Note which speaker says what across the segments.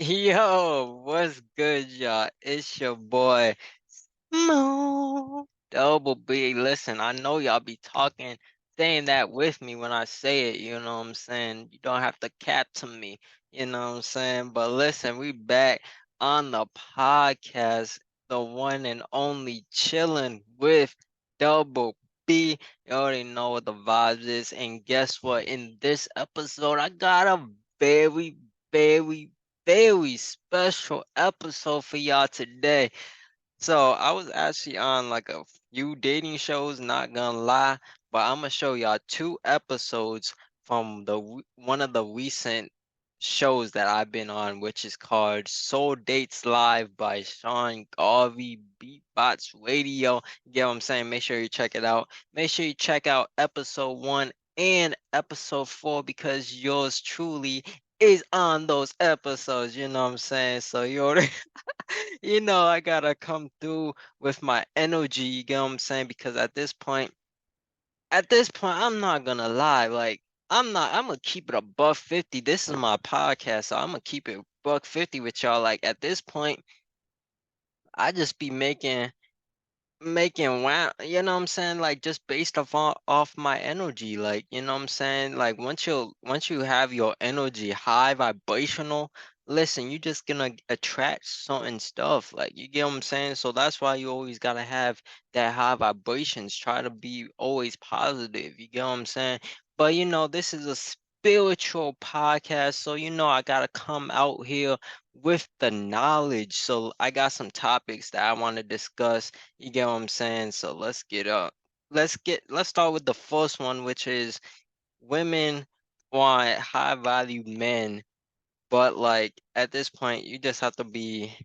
Speaker 1: Yo, what's good, y'all? It's your boy Mo Double B. Listen, I know y'all be talking, saying that with me when I say it, you know what I'm saying? You don't have to cap to me, you know what I'm saying? But listen, we back on the podcast, the one and only chilling with Double B. You already know what the vibes is. And guess what? In this episode, I got a very, very, very special episode for y'all today. So I was actually on like a few dating shows, not gonna lie, but I'm gonna show y'all two episodes from one of the recent shows that I've been on, which is called Soul Dates Live by Sean Garvey Beatbox Radio. You get what I'm saying? Make sure you check it out. Make sure you check out episode 1 and episode 4 because yours truly is on those episodes. You know what I'm saying? So you already I gotta come through with my energy, you get what I'm saying? Because at this point, I'm not gonna lie, like I'm gonna keep it above 50. This is my podcast, so I'm gonna keep it buck 50 with y'all. Like at this point, I just be making wow, you know what I'm saying? Like just based off my energy, like you know what I'm saying? Like once you have your energy high vibrational, listen, you just gonna attract certain stuff. Like you get what I'm saying? So that's why you always gotta have that high vibrations. Try to be always positive. You get what I'm saying? But this is a spiritual podcast, so I gotta come out here with the knowledge. So I got some topics that I want to discuss, you get what I'm saying? So let's get up. Let's start with the first one, which is women want high value men, but like at this point, you just have to be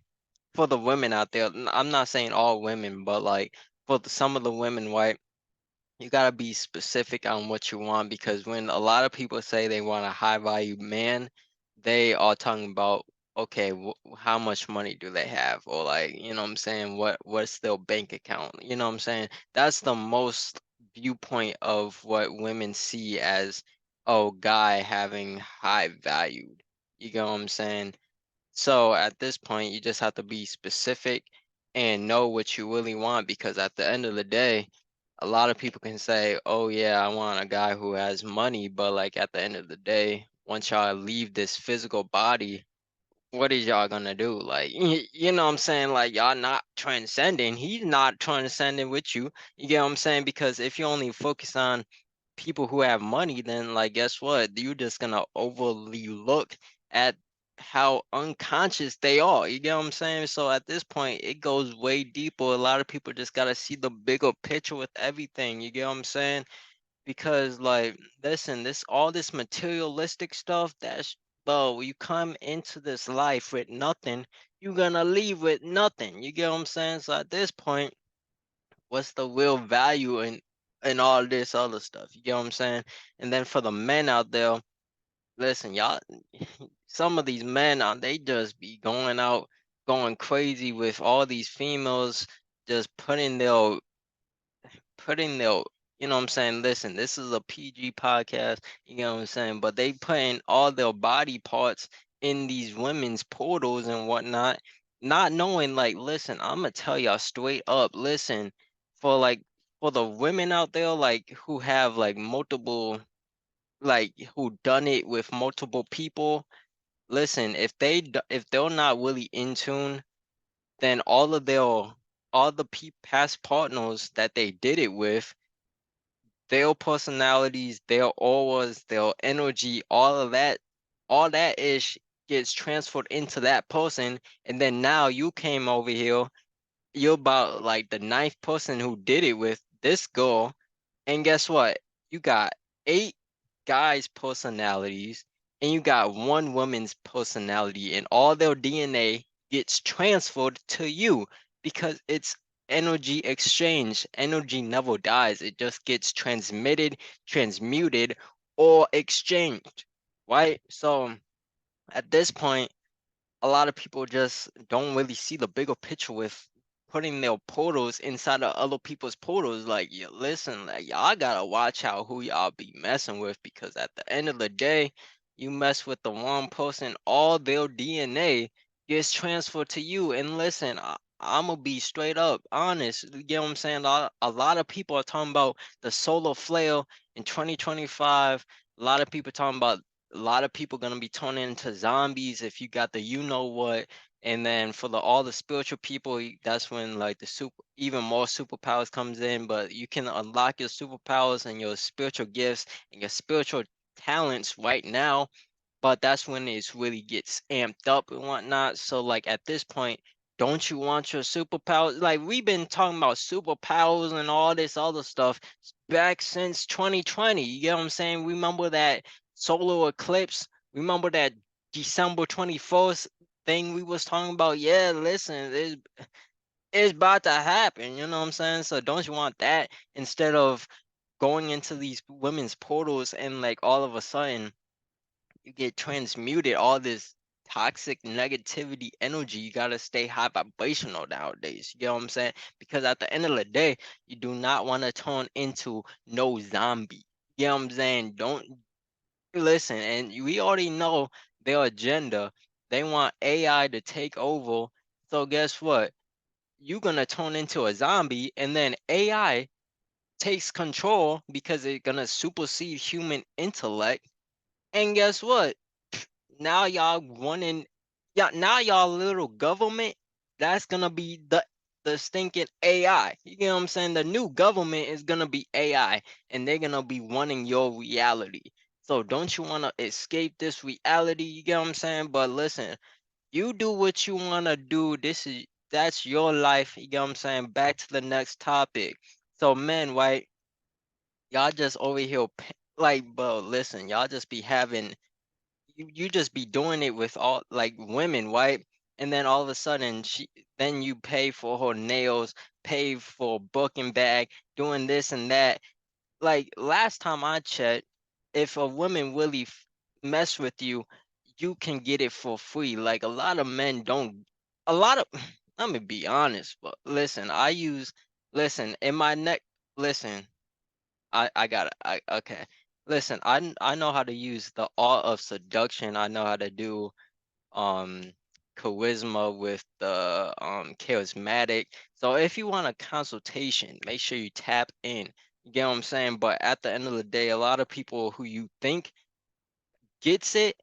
Speaker 1: for the women out there. I'm not saying all women, but like for some of the women, right? You gotta be specific on what you want because when a lot of people say they want a high value man, they are talking about okay, how much money do they have, or like what I'm saying, what's their bank account? You know what I'm saying? That's the most viewpoint of what women see as oh, guy having high valued. You get what I'm saying? So at this point, you just have to be specific and know what you really want because at the end of the day, a lot of people can say, "Oh yeah, I want a guy who has money," but like at the end of the day, once y'all leave this physical body, what is y'all gonna do? Like, you know what I'm saying? Like y'all not transcending. He's not transcending with you. You get what I'm saying? Because if you only focus on people who have money, then like guess what? You're just gonna overly look at how unconscious they are. You get what I'm saying? So at this point, it goes way deeper. A lot of people just gotta see the bigger picture with everything. You get what I'm saying? Because like, listen, this all this materialistic stuff, that's bro, you come into this life with nothing, you're gonna leave with nothing. You get what I'm saying? So at this point, what's the real value in all this other stuff? You get what I'm saying? And then for the men out there, listen, y'all, some of these men they just be going out, going crazy with all these females, just putting their you know what I'm saying? Listen, this is a PG podcast, you know what I'm saying? But they putting all their body parts in these women's portals and whatnot, not knowing like, listen, I'm gonna tell y'all straight up, listen, for like for the women out there like who have like multiple like who done it with multiple people, listen, if they're not really in tune, then all the past partners that they did it with, their personalities, their auras, their energy, all that ish gets transferred into that person. And then now you came over here, you're about like the ninth person who did it with this girl. And guess what? You got eight guys' personalities and you got one woman's personality, and all their DNA gets transferred to you because it's energy exchange. Energy never dies, it just gets transmitted, transmuted, or exchanged, right? So at this point, a lot of people just don't really see the bigger picture with putting their portals inside of other people's portals. Like, you listen, like y'all gotta watch out who y'all be messing with because at the end of the day, You mess with the wrong person, all their DNA gets transferred to you. And listen, I'm gonna be straight up honest. You get what I'm saying? A lot of people are talking about the solar flare in 2025. A lot of people talking about a lot of people gonna be turning into zombies if you got the you know what. And then for the all the spiritual people, that's when like the super even more superpowers comes in. But you can unlock your superpowers and your spiritual gifts and your spiritual talents right now, but that's when it really gets amped up and whatnot. So like at this point, don't you want your superpowers? Like we've been talking about superpowers and all this other stuff back since 2020. You get what I'm saying? Remember that solar eclipse? Remember that December 21st thing we was talking about? Yeah, listen, it's about to happen. You know what I'm saying? So don't you want that instead of going into these women's portals and like all of a sudden you get transmuted all this toxic negativity energy. You gotta stay high vibrational nowadays. You get what I'm saying? Because at the end of the day, you do not want to turn into no zombie. You get what I'm saying? Don't listen, and we already know their agenda. They want AI to take over. So guess what? You're gonna turn into a zombie, and then AI takes control because it's gonna supersede human intellect. And guess what? Now y'all running, yeah, now y'all little government, that's gonna be the stinking AI. You get what I'm saying? The new government is gonna be AI, and they're gonna be running your reality. So don't you wanna escape this reality? You get what I'm saying? But listen, you do what you wanna do. That's your life. You get what I'm saying? Back to the next topic. So men, right? Y'all just over here like, bro, listen, y'all just be having you just be doing it with all like women, right? And then all of a sudden then you pay for her nails, pay for a booking bag, doing this and that. Like last time I checked, if a woman really mess with you, you can get it for free. Like a lot of men don't. A lot of let me be honest, but listen, listen in my neck. Listen, I got it. I okay. Listen, I know how to use the art of seduction. I know how to do um charisma with the charismatic. So if you want a consultation, make sure you tap in. You get what I'm saying? But at the end of the day, a lot of people who you think gets it,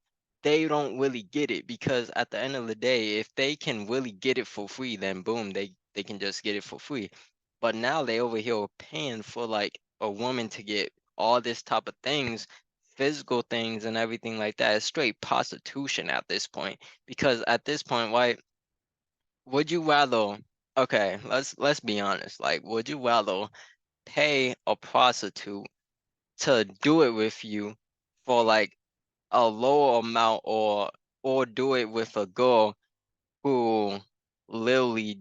Speaker 1: they don't really get it because at the end of the day, if they can really get it for free, then boom, they can just get it for free. But now they over here paying for like a woman to get all this type of things, physical things and everything like that. It's straight prostitution at this point. Because at this point, why would you rather okay, let's be honest. Like, would you rather pay a prostitute to do it with you for like a lower amount or do it with a girl who literally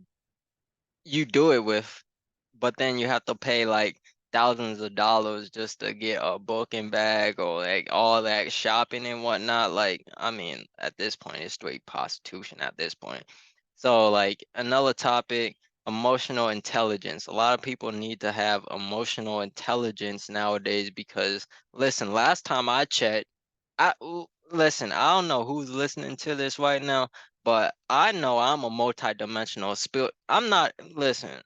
Speaker 1: you do it with, but then you have to pay like thousands of dollars just to get a booking bag or like all that shopping and whatnot. Like, I mean, at this point, it's straight prostitution at this point. So, like, another topic, emotional intelligence. A lot of people need to have emotional intelligence nowadays because, listen, last time I checked, listen, I don't know who's listening to this right now, but I know I'm a multi-dimensional spirit. I'm not, listen,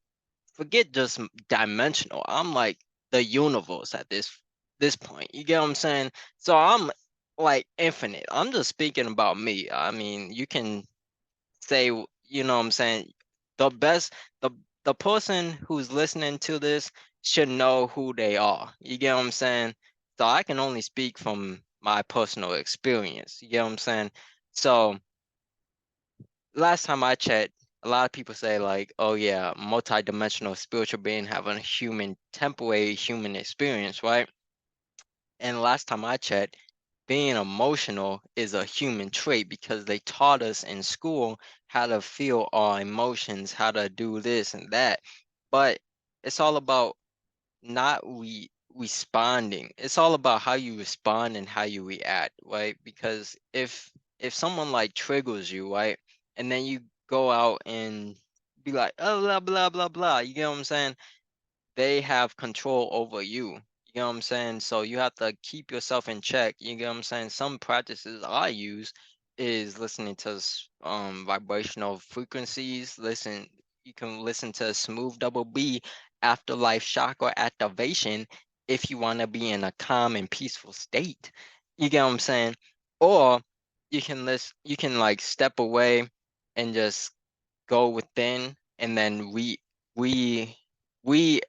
Speaker 1: forget just dimensional. I'm like the universe at this point. You get what I'm saying? So I'm like infinite. I'm just speaking about me. I mean, you can say, you know what I'm saying? The best, the the person who's listening to this should know who they are. You get what I'm saying? So I can only speak from my personal experience. You get what I'm saying? So last time I checked, a lot of people say like, oh yeah, multi-dimensional spiritual being having a human temporary human experience, right? And last time I checked, being emotional is a human trait because they taught us in school how to feel our emotions, how to do this and that. But it's all about not responding. It's all about how you respond and how you react, right? Because if someone like triggers you, right, and then you go out and be like, oh blah blah blah blah, you get what I'm saying? They have control over you. You You know what I'm saying? So you have to keep yourself in check. You get what I'm saying? Some practices I use is listening to vibrational frequencies. You can listen to smooth double B afterlife chakra activation if you want to be in a calm and peaceful state. You get what I'm saying? Or you can like step away and just go within and then we we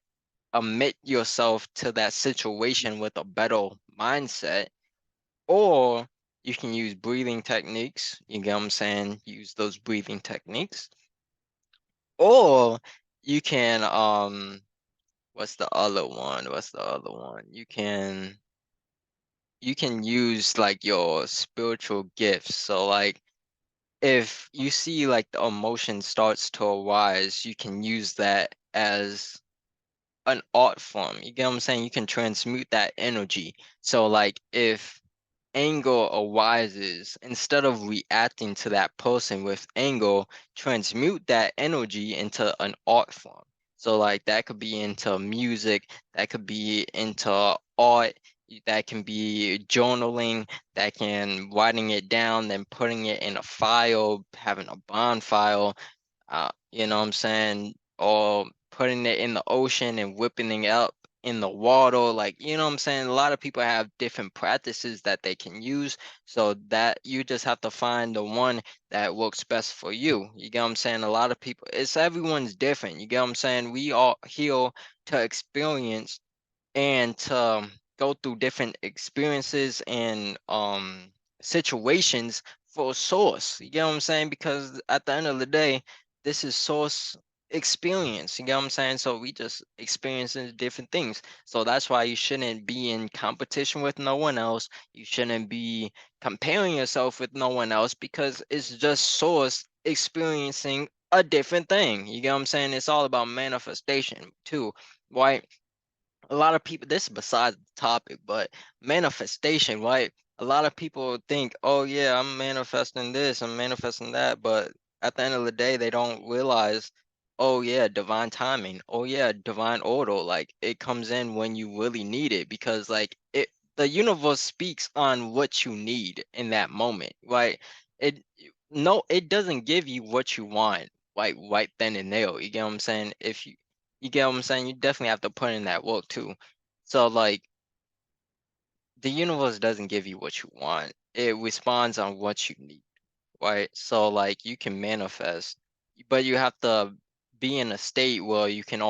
Speaker 1: admit yourself to that situation with a better mindset, or you can use breathing techniques. You get what I'm saying? Use those breathing techniques, or you can what's the other one? What's the other one? You can use like your spiritual gifts. So like if you see like the emotion starts to arise, you can use that as an art form. You get what I'm saying? You can transmute that energy. So like if anger arises, instead of reacting to that person with anger, transmute that energy into an art form. So like that could be into music, that could be into art, that can be journaling, that can writing it down, then putting it in a file, having a bonfire, you know what I'm saying? Or putting it in the ocean and whipping it up in the water. Like, you know what I'm saying? A lot of people have different practices that they can use. So that you just have to find the one that works best for you. You get what I'm saying? A lot of people, it's everyone's different. You get what I'm saying? We all here to experience and to go through different experiences and situations for a source. You get what I'm saying? Because at the end of the day, this is source experience. You get what I'm saying? So we just experiencing different things. So that's why you shouldn't be in competition with no one else. You shouldn't be comparing yourself with no one else because it's just source experiencing a different thing. You get what I'm saying? It's all about manifestation too. Right? A lot of people, this is besides the topic, but manifestation, right? A lot of people think, oh yeah, I'm manifesting this, I'm manifesting that, but at the end of the day, they don't realize, oh yeah, divine timing, oh yeah, divine order, like it comes in when you really need it, because like the universe speaks on what you need in that moment, right? It no, it doesn't give you what you want, like right then and there. You get what I'm saying? If you get what I'm saying? You definitely have to put in that work too. So like the universe doesn't give you what you want. It responds on what you need, right? So like you can manifest, but you have to be in a state where you can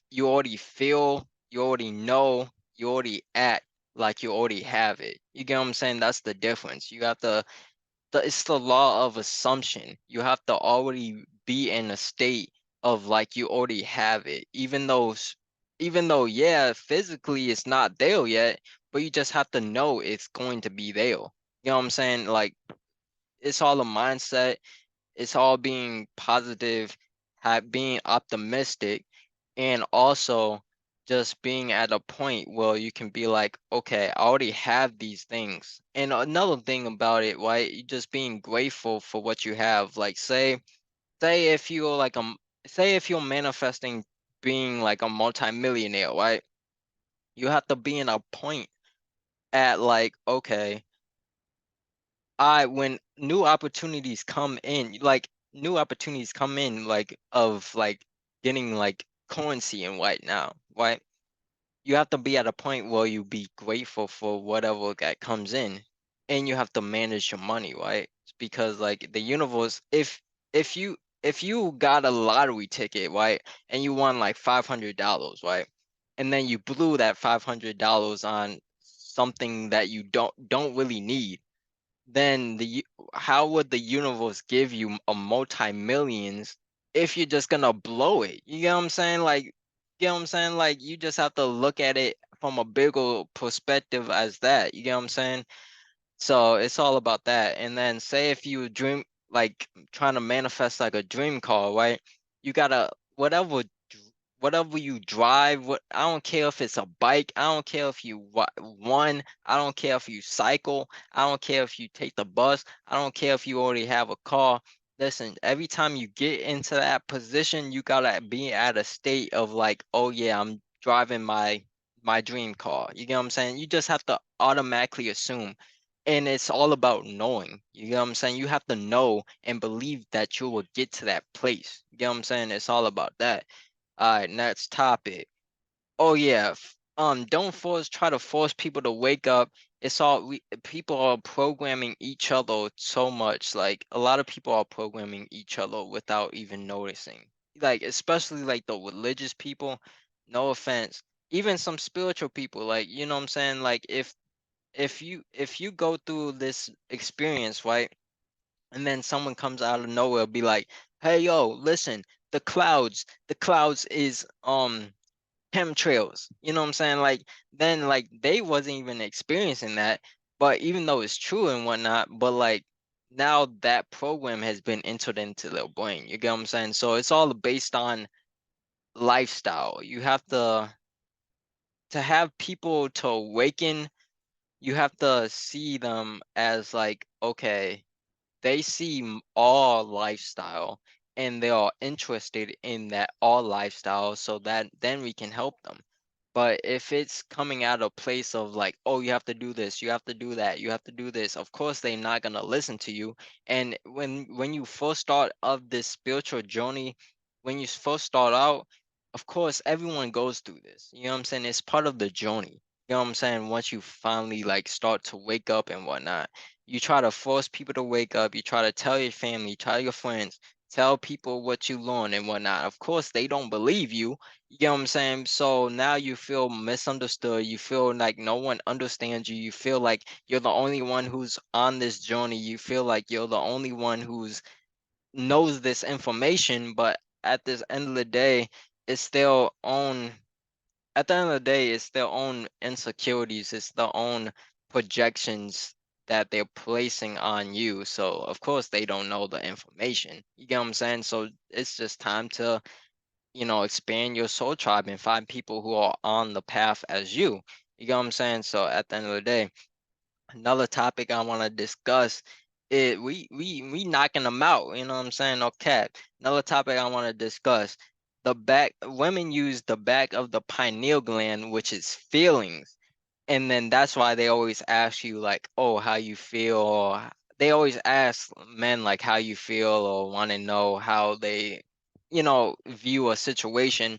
Speaker 1: you already feel, you already know, you already act like you already have it. You get what I'm saying? That's the difference. You have to it's the law of assumption. You have to already be in a state of like you already have it, even though yeah, physically it's not there yet, but you just have to know it's going to be there. You know what I'm saying? Like it's all a mindset. It's all being positive, being optimistic, and also just being at a point where you can be like, okay, I already have these things. And another thing about it, right? You just being grateful for what you have. Like say if you're say if you're manifesting being like a multimillionaire, right? You have to be in a point at like, okay, I when new opportunities come in, like new opportunities come in, like of like getting like currency and right now, right? You have to be at a point where you be grateful for whatever that comes in, and you have to manage your money, right? Because like the universe, if you got a lottery ticket, right, and you won like $500, right, and then you blew that $500 on something that you don't really need, then how would the universe give you a multi-millions if you're just gonna blow it? You get what I'm saying? Like, you get what I'm saying? Like, you just have to look at it from a bigger perspective as that. You get what I'm saying? So it's all about that. And then say if you dream like trying to manifest like a dream car, right? You gotta whatever you drive, what I don't care if it's a bike, I don't care if you run, I don't care if you cycle, I don't care if you take the bus, I don't care if you already have a car. Listen, every time you get into that position, you gotta be at a state of like, oh yeah, I'm driving my dream car. You get what I'm saying? You just have to automatically assume. And it's all about knowing. You get what I'm saying? You have to know and believe that you will get to that place. You get what I'm saying? It's all about that. All right, next topic. Oh yeah, don't try to force people to wake up. It's all people are programming each other so much. Like a lot of people are programming each other without even noticing. Like especially like the religious people, no offense. Even some spiritual people, like you know what I'm saying? Like if you go through this experience, right? And then someone comes out of nowhere, be like, "Hey yo, listen, the clouds is chemtrails." You know what I'm saying? Like then like they wasn't even experiencing that, but even though it's true and whatnot, but like now that program has been entered into their brain. You get what I'm saying? So it's all based on lifestyle. You have to have people to awaken. You have to see them as like, okay, they see all lifestyle and they are interested in that all lifestyle, so that then we can help them. But if it's coming out of place of like, oh, you have to do this, you have to do that, you have to do this, of course they're not gonna listen to you. And when you first start of this spiritual journey, when you first start out, of course everyone goes through this. You know what I'm saying? It's part of the journey. You know what I'm saying? Once you finally like start to wake up and whatnot, you try to force people to wake up, you try to tell your family, tell your friends, tell people what you learn and whatnot. Of course they don't believe you. You get what I'm saying? So now you feel misunderstood. You feel like no one understands you. You feel like you're the only one who's on this journey. You feel like you're the only one who's knows this information, but at this end of the day, it's their own at the end of the day, it's their own insecurities, it's their own projections that they're placing on you. So of course they don't know the information. You get what I'm saying? So it's just time to expand your soul tribe and find people who are on the path as you. You get what I'm saying? So at the end of the day, another topic I want to discuss is we knocking them out. You know what I'm saying? No cap. Another topic I want to discuss: the back. Women use the back of the pineal gland, which is feelings, and then that's why they always ask you like, oh, how you feel, or they always ask men like how you feel, or want to know how they view a situation.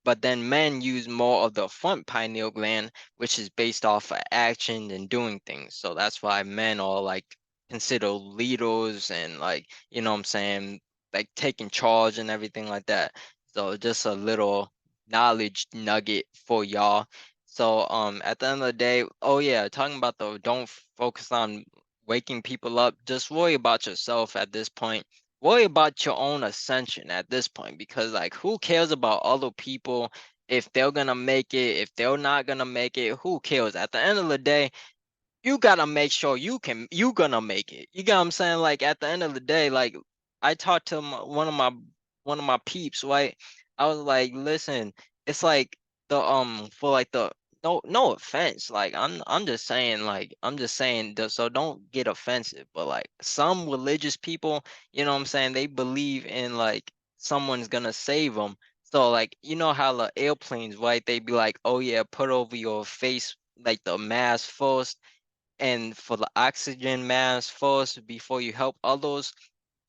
Speaker 1: But then men use more of the front pineal gland, which is based off of action and doing things. So that's why men are like considered leaders and like, you know what I'm saying, like taking charge and everything like that. So just a little knowledge nugget for y'all. So at the end of the day, oh yeah, talking about the don't focus on waking people up, just worry about yourself at this point. Worry about your own ascension at this point, because like who cares about other people, if they're gonna make it, if they're not gonna make it, who cares? At the end of the day, you gotta make sure you gonna make it. You get what I'm saying? Like at the end of the day, like I talked to one of my peeps, right? I was like, listen, it's like the for like the no offense. Like I'm just saying so don't get offensive, but like some religious people, you know what I'm saying, they believe in like someone's gonna save them. So like you know how the airplanes, right? They be like, oh yeah, put over your face like the mask first and for the oxygen mask first before you help others.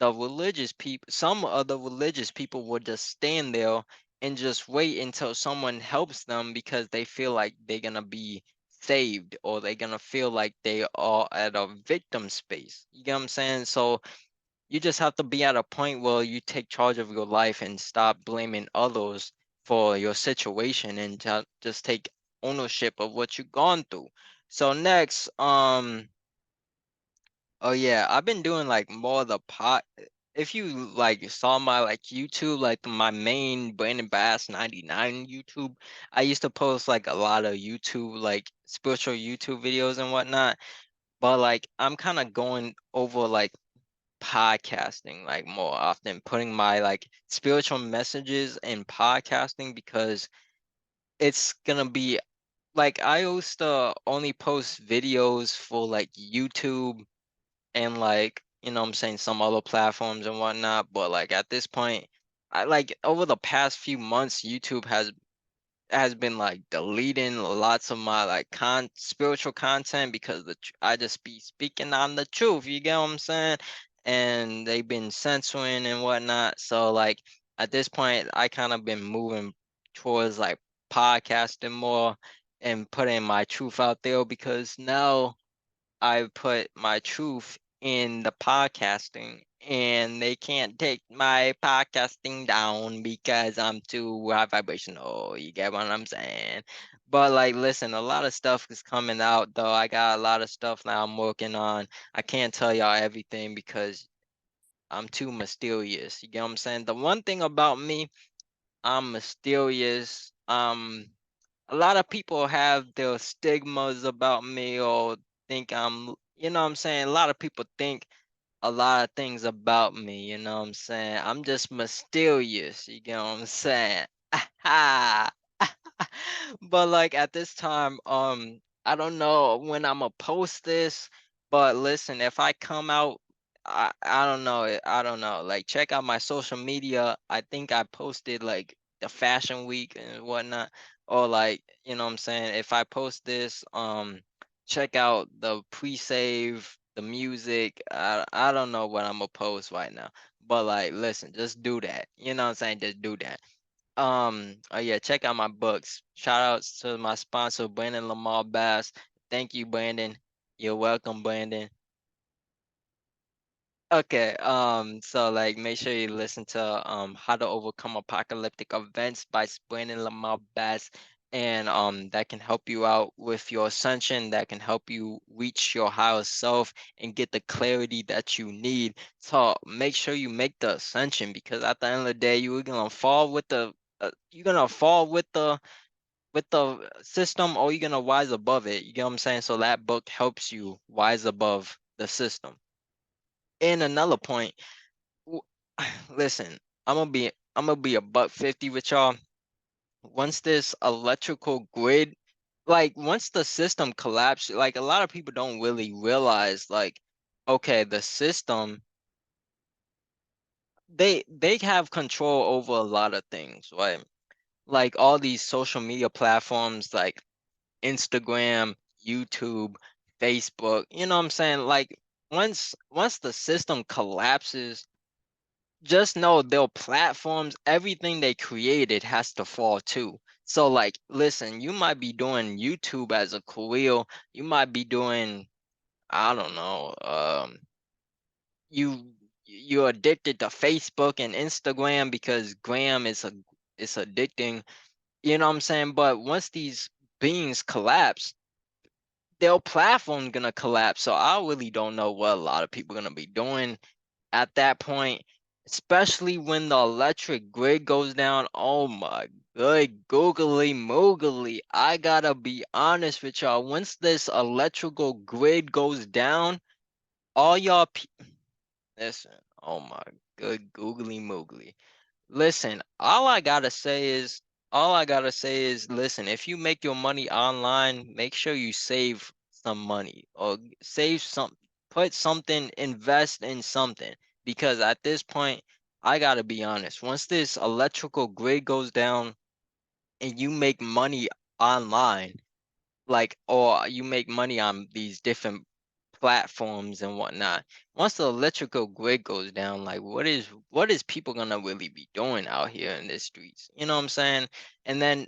Speaker 1: The religious people, some other religious people will just stand there and just wait until someone helps them because they feel like they're gonna be saved, or they're gonna feel like they are at a victim space. You get what I'm saying? So you just have to be at a point where you take charge of your life and stop blaming others for your situation, and just take ownership of what you've gone through. So next, oh yeah, I've been doing like more of the pot. If you like saw my like YouTube, like my main Brandon Bass 99 YouTube, I used to post like a lot of YouTube, like spiritual YouTube videos and whatnot. But like I'm kind of going over like podcasting like more often, putting my like spiritual messages in podcasting, because it's gonna be like I used to only post videos for like YouTube and like what I'm saying, some other platforms and whatnot. But like at this point, I like over the past few months, YouTube has has been like deleting lots of my like spiritual content because I just be speaking on the truth. You get what I'm saying? And they've been censoring and whatnot. So like at this point, I kind of been moving towards like podcasting more and putting my truth out there because now I put my truth in the podcasting and they can't take my podcasting down because I'm too high vibrational. You get what I'm saying? But like, listen, a lot of stuff is coming out though. I got a lot of stuff now I'm working on. I can't tell y'all everything because I'm too mysterious. You get what I'm saying? The one thing about me, I'm mysterious. A lot of people have their stigmas about me or think I'm, you know what I'm saying? A lot of people think a lot of things about me, you know what I'm saying? I'm just mysterious, you get what I'm saying? But like at this time, I don't know when I'm gonna post this, but listen, if I come out, I don't know, I don't know. Like check out my social media. I think I posted like the fashion week and whatnot, or like you know what I'm saying. If I post this, check out the pre-save, the music. I don't know what I'm gonna post right now, but like listen, just do that. You know what I'm saying? Just do that. Oh yeah, check out my books. Shout outs to my sponsor, Brandon Lamar Bass. Thank you, Brandon. You're welcome, Brandon. Okay, so like make sure you listen to How to Overcome Apocalyptic Events by Brandon Lamar Bass. And that can help you out with your ascension, that can help you reach your higher self and get the clarity that you need. So make sure you make the ascension because at the end of the day, you're gonna fall with the you're gonna fall with the system or you're gonna rise above it. You get what I'm saying? So that book helps you rise above the system. And another point, w- listen, I'm gonna be a buck 50 with y'all. Once this electrical grid, like once the system collapses, like a lot of people don't really realize, like, okay, the system, they have control over a lot of things, right? Like all these social media platforms like Instagram, YouTube, Facebook, you know what I'm saying? Like once the system collapses, just know their platforms, everything they created has to fall too. So like, listen, you might be doing YouTube as a career, you might be doing, I don't know, you you're addicted to Facebook and Instagram because gram is a it's addicting, you know what I'm saying? But once these beings collapse, their platform gonna collapse. So I really don't know what a lot of people gonna be doing at that point, especially when the electric grid goes down. Oh my good googly moogly. I gotta be honest with y'all. Once this electrical grid goes down, all y'all listen, oh my good googly moogly. Listen, all I gotta say is listen, if you make your money online, make sure you save some money or save some, put something, invest in something. Because at this point, I gotta be honest, once this electrical grid goes down and you make money online, like or you make money on these different platforms and whatnot. Once the electrical grid goes down, like what is people gonna really be doing out here in the streets? You know what I'm saying? And then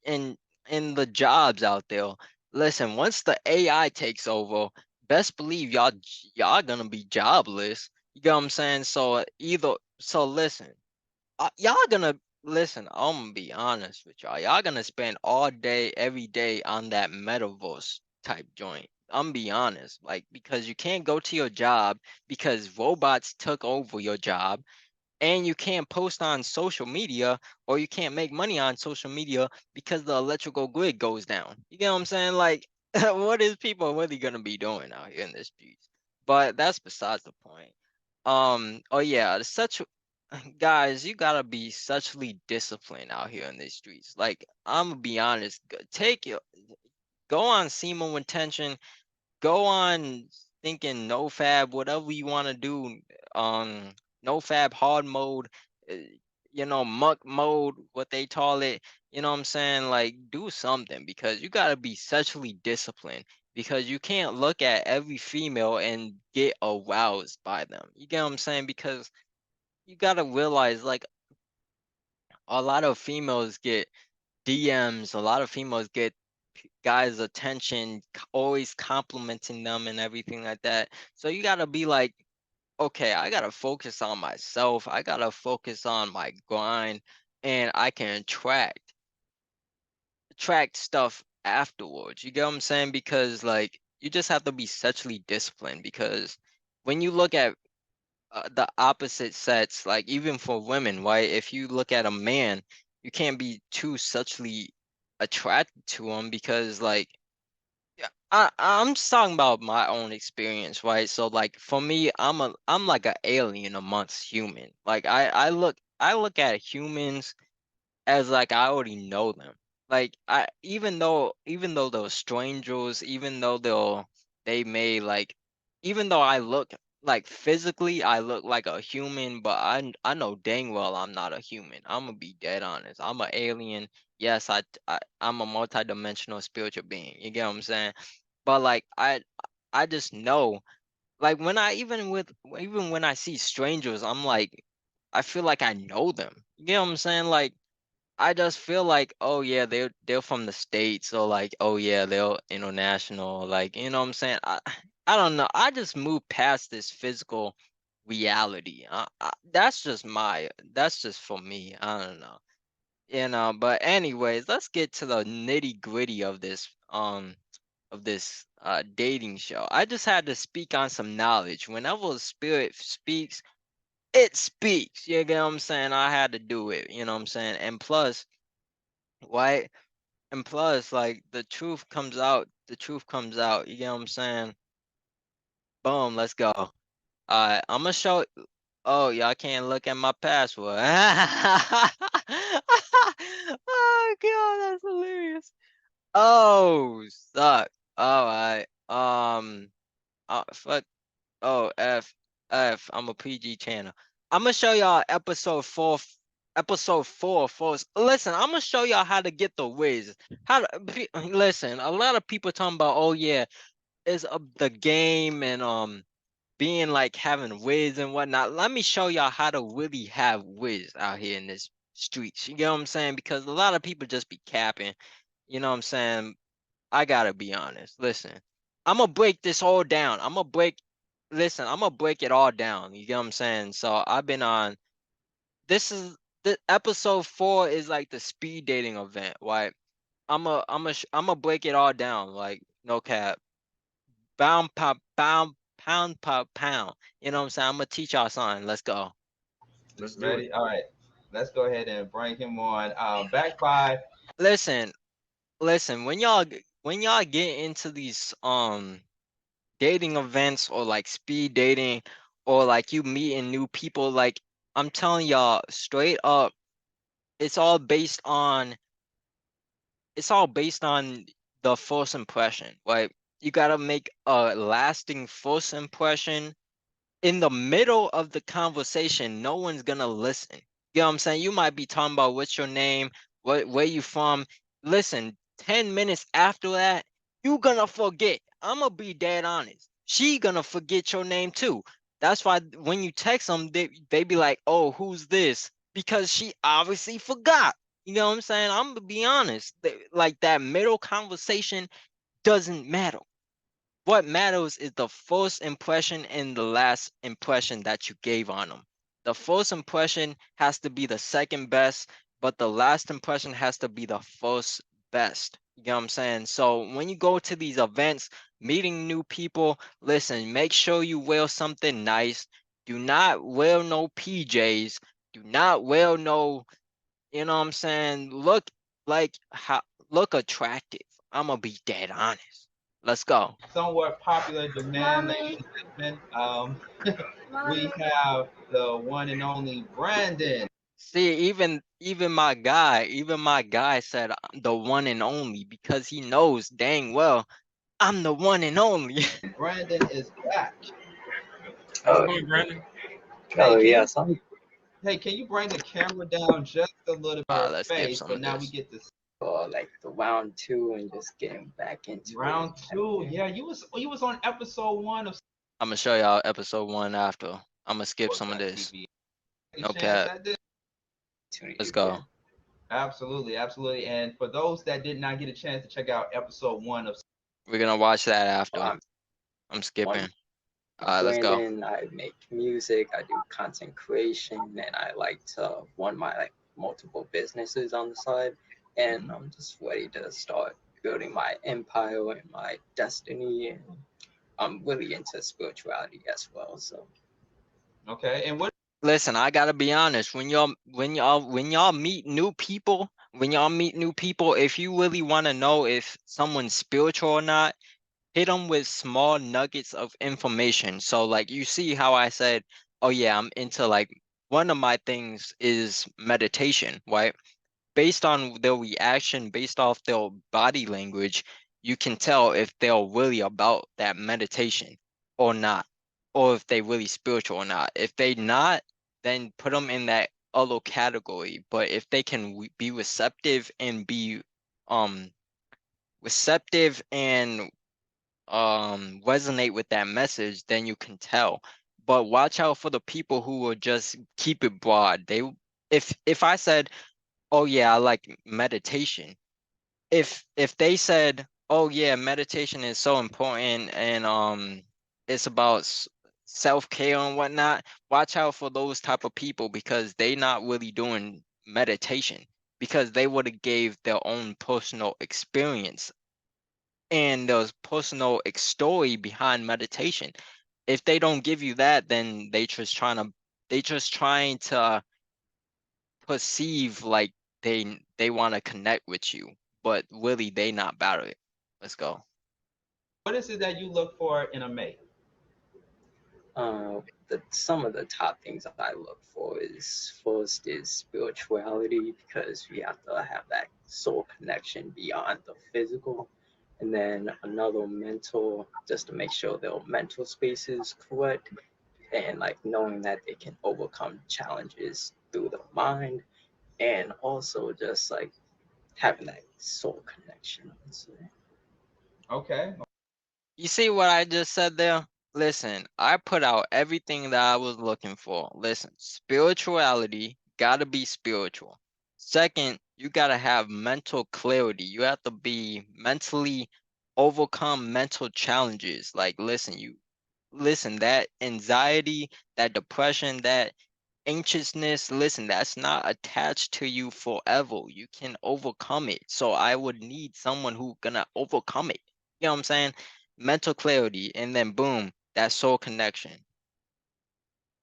Speaker 1: in in the jobs out there, listen, once the AI takes over, best believe y'all gonna be jobless. You get what I'm saying? So either so listen, y'all gonna listen. I'm gonna be honest with y'all. Y'all gonna spend all day, every day on that metaverse type joint. I'm be honest, like because you can't go to your job because robots took over your job, and you can't post on social media or you can't make money on social media because the electrical grid goes down. You get what I'm saying? Like, what is people really gonna be doing out here in the streets? But that's besides the point. Oh yeah, such guys, you gotta be suchly disciplined out here in the streets. Like, I'm gonna be honest, take your go on Seymour intention, go on thinking no fab, whatever you want to do, no fab hard mode. muck mode, what they call it. You know what I'm saying? Like, do something, because you gotta be sexually disciplined, because you can't look at every female and get aroused by them. You get what I'm saying? Because you gotta realize, like, a lot of females get DMs, a lot of females get guys' attention, always complimenting them and everything like that. So you gotta be like, okay, I gotta focus on myself. I gotta focus on my grind, and I can attract stuff afterwards. You get what I'm saying? Because, like, you just have to be sexually disciplined. Because when you look at the opposite sets, like, even for women, right? If you look at a man, you can't be too sexually attracted to him, because, like, yeah, I'm just talking about my own experience, right? So, like, for me, I'm like an alien amongst human. Like, I look at humans as, like, I already know them. Like, I even though they're strangers, even though they may, like, even though I look, like, physically I look like a human, but I know dang well I'm not a human. I'm gonna be dead honest. I'm an alien. Yes, I'm a multidimensional spiritual being. You get what I'm saying? But, like, I just know, like, when I even when I see strangers, I'm like, I feel like I know them. You get what I'm saying? Like, I just feel like, oh yeah, they're from the States, or, like, oh yeah, they're international, like, you know what I'm saying? I don't know. I just move past this physical reality. That's just for me. I don't know. But anyways, let's get to the nitty-gritty of this dating show. I just had to speak on some knowledge. Whenever a spirit speaks, it speaks. You get what I'm saying? I had to do it. You know what I'm saying? And plus, right? And plus, like, the truth comes out. The truth comes out. You get what I'm saying? Boom, let's go. I'm gonna show. Oh, y'all can't look at my password. Oh god, that's hilarious. Oh, suck. All right. Fuck. Oh, I'm a PG channel. I'm gonna show y'all episode four first. Listen, I'm gonna show y'all how to get the whiz. Listen. A lot of people talking about, oh yeah, it's the game, and being, like, having whiz and whatnot. Let me show y'all how to really have whiz out here in this streets. You get what I'm saying? Because a lot of people just be capping. You know what I'm saying? I gotta be honest. Listen, I'm gonna break this all down. I'm gonna break it all down. You get what I'm saying? So I've been on. This is the episode 4 is like the speed dating event, right? I'm a break it all down. Like, no cap, pound pop pound. You know what I'm saying? I'm gonna teach y'all something. Let's go.
Speaker 2: Let's do it. All right. Let's go ahead and bring him on. Back by
Speaker 1: Listen, listen. When y'all get into these dating events, or, like, speed dating, or, like, you meeting new people, like, I'm telling y'all straight up, it's all based on the first impression, right? You got to make a lasting first impression. In the middle of the conversation, no one's gonna listen. You know what I'm saying? You might be talking about what's your name, where you from. Listen, 10 minutes after that, you gonna forget. I'm gonna be dead honest. She gonna forget your name too. That's why when you text them, they be like, "Oh, who's this?" Because she obviously forgot. You know what I'm saying? I'm gonna be honest. Like, that middle conversation doesn't matter. What matters is the first impression and the last impression that you gave on them. The first impression has to be the second best, but the last impression has to be the first best. You know what I'm saying? So when you go to these events, meeting new people, listen, make sure you wear something nice. Do not wear no PJs. Do not wear no, you know what I'm saying? Look attractive. I'm gonna be dead honest. Let's go.
Speaker 2: somewhat popular demand, ladies and gentlemen. We have the one and only Brandon.
Speaker 1: See, even my guy said I'm the one and only, because he knows dang well I'm the one and only.
Speaker 2: Brandon is back.
Speaker 3: How's it going, Brandon?
Speaker 2: Hey, can you
Speaker 3: Yes, I'm.
Speaker 2: Hey, can you bring the camera down just a little bit of her
Speaker 1: Let's skip
Speaker 2: face?
Speaker 1: some
Speaker 2: But
Speaker 1: of
Speaker 2: now we
Speaker 1: this.
Speaker 2: get to
Speaker 3: or like the round two and just getting back into it and
Speaker 2: round two.
Speaker 3: everything.
Speaker 2: Yeah, you was on episode one of
Speaker 1: I'm gonna show y'all episode 1 after. I'm gonna skip some of this.
Speaker 2: TV. A
Speaker 1: No
Speaker 2: chance
Speaker 1: cap.
Speaker 2: at this?
Speaker 1: Let's
Speaker 3: Opportunity
Speaker 1: go.
Speaker 3: again.
Speaker 2: Absolutely, absolutely. And for those that did not get a chance to check out episode one of
Speaker 1: We're gonna watch that
Speaker 3: Well,
Speaker 1: after.
Speaker 3: I'm
Speaker 1: I'm
Speaker 3: one
Speaker 1: skipping. Let's go.
Speaker 3: Brandon. I make music. I do content creation, and I like to run my like multiple businesses on the side. And I'm just ready to start building my empire and my destiny. And I'm really into spirituality as well. So
Speaker 2: okay. And what
Speaker 1: Listen, I gotta be honest. When y'all meet new people, if you really want to know if someone's spiritual or not, hit them with small nuggets of information. So like you see how I said, oh yeah, I'm into like one of my things is meditation, right? Based on their reaction, based off their body language, you can tell if they're really about that meditation or not, or if they really spiritual or not. If they not, then put them in that other category. But if they can be receptive and be um receptive and resonate with that message, then you can tell. But watch out for the people who will just keep it broad. If I said, oh yeah, I like meditation. If they said, oh yeah, meditation is so important and it's about self-care and whatnot, watch out for those type of people because they not really doing meditation because they would have gave their own personal experience and there's personal story behind meditation. If they don't give you that, then they just trying to perceive like they want to connect with you, but really they not about it. Let's go.
Speaker 2: is it that you look for in a mate?
Speaker 3: some of the top things I look for is first is spirituality because we have to have that soul connection beyond the physical, and then another mental, just to make sure their mental space is correct, and like knowing that they can overcome challenges through the mind, and also just like having that soul connection, I would say.
Speaker 2: Okay.
Speaker 1: You see what I just said there? Listen, I put out everything that I was looking for. Listen, spirituality gotta be spiritual. Second, you gotta have mental clarity. You have to be mentally overcome mental challenges. Like, listen, that anxiety, that depression, that anxiousness, listen, that's not attached to you forever. You can overcome it. So I would need someone who gonna overcome it. You know what I'm saying? Mental clarity, and then boom, that soul connection.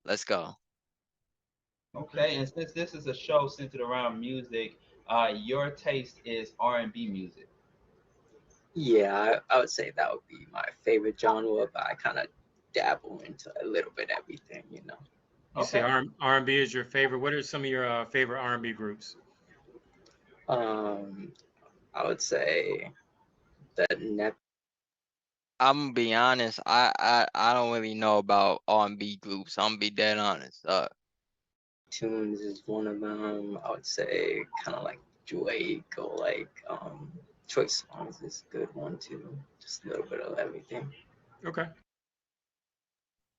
Speaker 1: Let's go.
Speaker 2: Okay. And since this is a show centered around music, your taste is R&B music.
Speaker 3: Yeah, I would say that would be my favorite genre, but I kind of dabble into a little bit everything.
Speaker 4: You say
Speaker 2: Okay.
Speaker 4: R&B is your favorite. What are some of your favorite R&B groups?
Speaker 3: Um, I would say that
Speaker 1: I'm gonna be honest. I don't really know about R&B groups. I'm gonna be dead honest.
Speaker 3: Neptunes is one of them. I would say kind of like Drake or like Choice Songs is a good one too. Just a little bit of everything.
Speaker 4: Okay.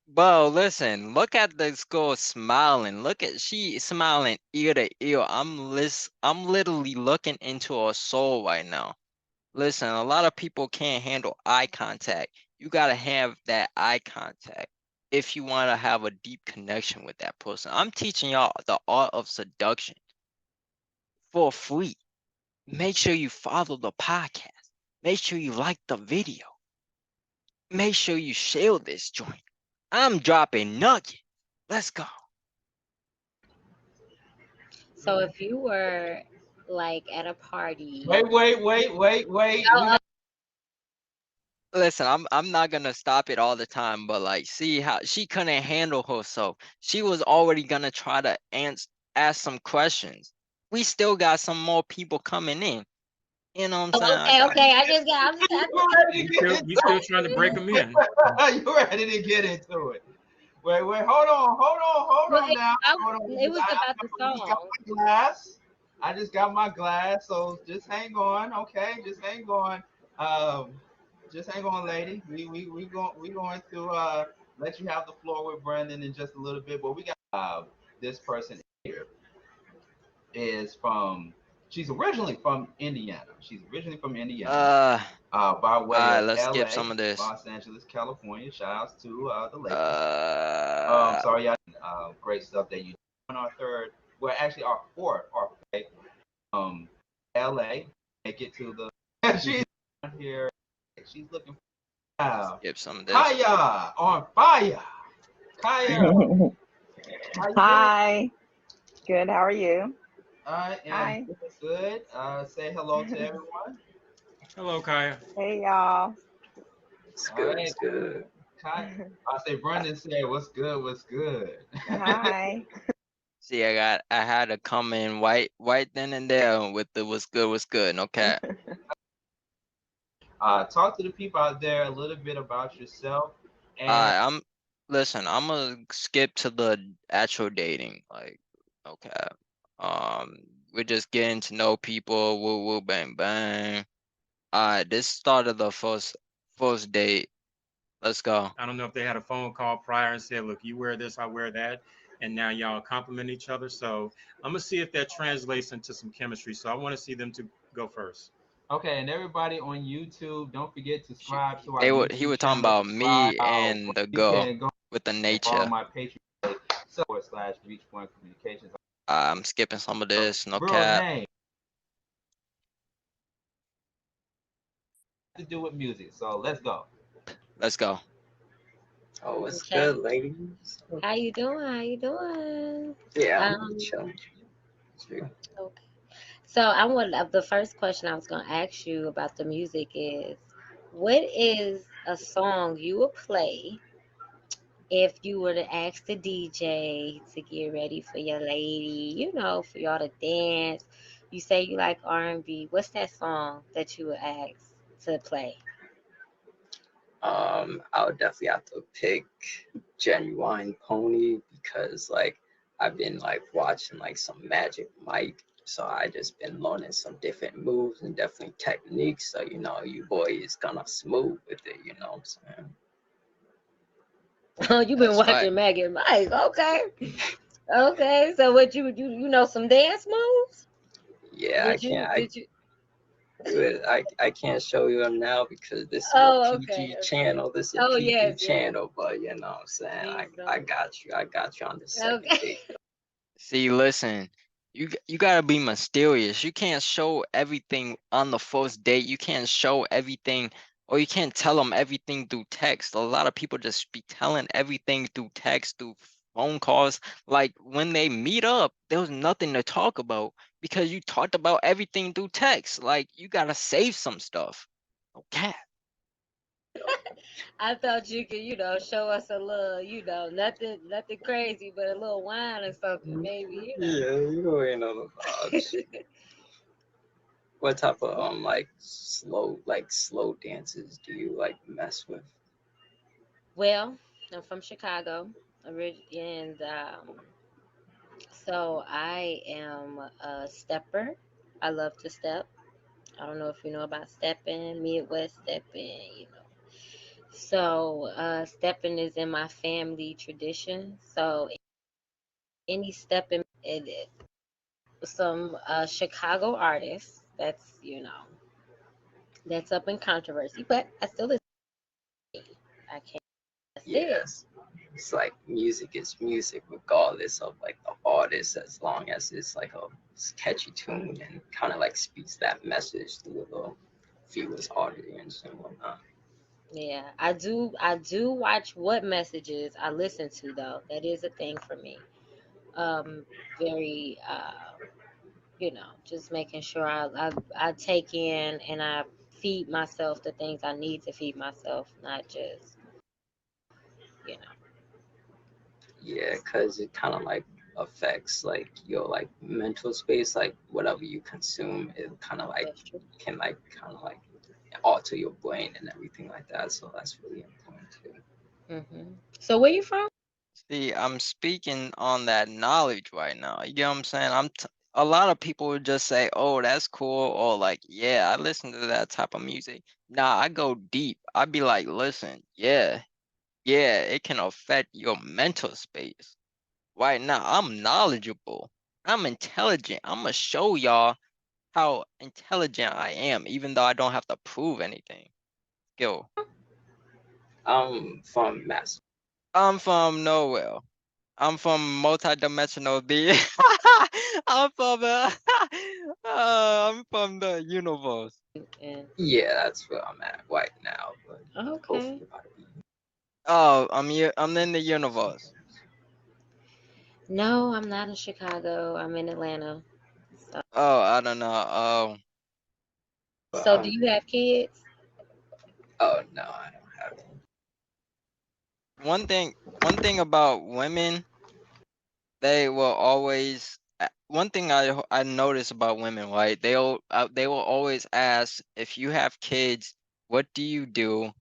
Speaker 1: Bro, listen, look at this girl smiling. Look at she smiling ear to ear. I'm literally looking into her soul right now. Listen, a lot of people can't handle eye contact. You gotta have that eye contact if you want to have a deep connection with that person. I'm teaching y'all the art of seduction for free. Make sure you follow the podcast. Make sure you like the video. Make sure you share this joint. I'm dropping nugget. Let's go.
Speaker 5: So if you were like at a party,
Speaker 2: Wait. We
Speaker 5: oh,
Speaker 2: got
Speaker 1: Listen, I'm not gonna stop it all the time, but like see how she couldn't handle herself. She was already gonna try to ask some questions. We still got some more people coming in. You know what I'm saying? I
Speaker 5: okay,
Speaker 1: got
Speaker 5: okay. I just got.
Speaker 2: you ready to
Speaker 4: You
Speaker 2: get
Speaker 4: still
Speaker 2: into
Speaker 4: you still trying to break them in?
Speaker 2: it. You ready to get into it. Wait, hold
Speaker 5: Well,
Speaker 2: on now. Hold on.
Speaker 5: it was about the
Speaker 2: I just got
Speaker 5: song.
Speaker 2: my glass. I just got my glass, so just hang on, okay? Just hang on. Um, just hang on, lady. We going to let you have the floor with Brandon in just a little bit, but we got this person here is from. She's originally from Indiana. She's originally from Indiana,
Speaker 1: Uh,
Speaker 2: by
Speaker 1: all
Speaker 2: way
Speaker 1: right,
Speaker 2: of
Speaker 1: let's skip some
Speaker 2: L.A.,
Speaker 1: of this.
Speaker 2: Los Angeles, California. Shout outs to the ladies.
Speaker 1: Uh,
Speaker 2: Sorry, y'all. Great stuff that you do. On our third, well, actually our fourth, um, L.A. Make it to the. She's here. She's looking.
Speaker 1: skip some of this.
Speaker 2: Kaya on fire. Kaya, how you doing?
Speaker 6: Hi. Good. How are you?
Speaker 2: I am
Speaker 6: Hi.
Speaker 2: good. Say hello to everyone.
Speaker 4: Hello, Kaya.
Speaker 6: Hey, y'all.
Speaker 3: It's
Speaker 2: All
Speaker 3: good.
Speaker 2: right,
Speaker 3: It's good.
Speaker 2: Kaya. I say Brendan said, "What's good? What's good?"
Speaker 6: Hi.
Speaker 1: See, I had to come in right then and there with the what's good, no cap.
Speaker 2: Talk to the people out there a little bit about yourself. And
Speaker 1: Listen, I'm gonna skip to the actual dating, like, no cap. We're just getting to know people, woo woo bang bang. This started the first date. Let's go.
Speaker 4: I don't know if they had a phone call prior and said, look, you wear this, I wear that. And now y'all compliment each other. So I'm going to see if that translates into some chemistry. So I want to see them to go first.
Speaker 2: okay, and everybody on YouTube, don't forget to
Speaker 1: She,
Speaker 2: subscribe to our
Speaker 1: he
Speaker 2: YouTube
Speaker 1: was talking
Speaker 2: channel.
Speaker 1: about
Speaker 2: Subscribe.
Speaker 1: me and the
Speaker 2: You
Speaker 1: girl
Speaker 2: can go
Speaker 1: with the
Speaker 2: and follow
Speaker 1: nature.
Speaker 2: my Patreon /Reach Point Communications.
Speaker 1: I'm skipping some of this, no
Speaker 2: Real
Speaker 1: cap.
Speaker 2: name to do with music. So let's go.
Speaker 1: Let's go.
Speaker 3: Oh, what's
Speaker 5: Okay.
Speaker 3: good, ladies?
Speaker 5: How you doing? How you doing?
Speaker 3: Yeah, I'm
Speaker 5: Um,
Speaker 3: chilling. Chill.
Speaker 5: okay. So I want the first question I was gonna ask you about the music is, what is a song you would play if you were to ask the DJ to get ready for your lady, for y'all to dance? You say you like R&B. What's that song that you would ask to play?
Speaker 3: I would definitely have to pick Genuine Pony because like I've been like watching like some Magic Mike, so I just been learning some different moves and definitely techniques. So you boy is gonna smooth with it. You know what I'm saying?
Speaker 5: Oh, you've been
Speaker 1: That's right.
Speaker 5: watching Maggie and Mike. Okay. Okay. So what you know some dance moves?
Speaker 3: Yeah, I
Speaker 5: Did you
Speaker 3: can't.
Speaker 5: did you
Speaker 3: I can't show you them now because this is a
Speaker 5: Oh, okay,
Speaker 3: PG
Speaker 5: okay.
Speaker 3: channel. This is a
Speaker 5: Oh,
Speaker 3: PG
Speaker 5: yes, yes.
Speaker 3: channel, but you know what I'm saying.
Speaker 5: Please
Speaker 3: I
Speaker 5: don't.
Speaker 3: got you. I got you on the second
Speaker 5: Okay.
Speaker 3: date.
Speaker 1: See, listen, you gotta be mysterious. You can't show everything on the first date. You can't show everything, or you can't tell them everything through text. A lot of people just be telling everything through text, through phone calls. Like when they meet up, there was nothing to talk about because you talked about everything through text. Like you gotta save some stuff. Okay.
Speaker 5: I thought you could, show us a little, nothing crazy, but a little wine or something, maybe.
Speaker 3: Yeah, you ain't on the vibes. What type of slow dances do you like mess with?
Speaker 5: Well, I'm from Chicago, and so I am a stepper. I love to step. I don't know if you know about stepping, Midwest stepping. So stepping is in my family tradition. So any stepping, some Chicago artists that's up in controversy, but I still listen. I can't. That's it.
Speaker 3: Yes, it's like music is music regardless of like the artist, as long as it's like a catchy tune and kind of like speaks that message to the viewers audience and whatnot.
Speaker 5: Yeah, I do watch what messages I listen to though. That is a thing for me. Very just making sure I take in and I feed myself the things I need to feed myself, not just you know.
Speaker 3: Yeah, because it kind of like affects like your like mental space, like whatever you consume, it kind of like
Speaker 5: That's true.
Speaker 3: can like kind of like alter your brain and everything like that. So that's really important too.
Speaker 5: So where you from?
Speaker 1: See, I'm speaking on that knowledge right now. You get what I'm saying? A lot of people would just say, "Oh, that's cool," or like, "Yeah, I listen to that type of music." Nah, I go deep. I'd be like, "Listen, yeah, yeah, it can affect your mental space." Right now, I'm knowledgeable. I'm intelligent. I'm gonna show y'all how intelligent I am, even though I don't have to prove anything. Go.
Speaker 3: From Mass.
Speaker 1: I'm from nowhere. I'm from multi-dimensional being. I'm from I'm from the universe.
Speaker 5: And
Speaker 3: Yeah, that's where I'm at right now. But
Speaker 5: okay.
Speaker 3: hopefully by the
Speaker 1: Oh, I'm in the universe.
Speaker 5: No, I'm not in Chicago. I'm in Atlanta. So,
Speaker 1: Oh, I don't know. Oh,
Speaker 5: so do you have kids?
Speaker 3: oh no, I don't have any.
Speaker 1: one thing about women, they will always. One thing I notice about women, right? They will always ask if you have kids, what do you do?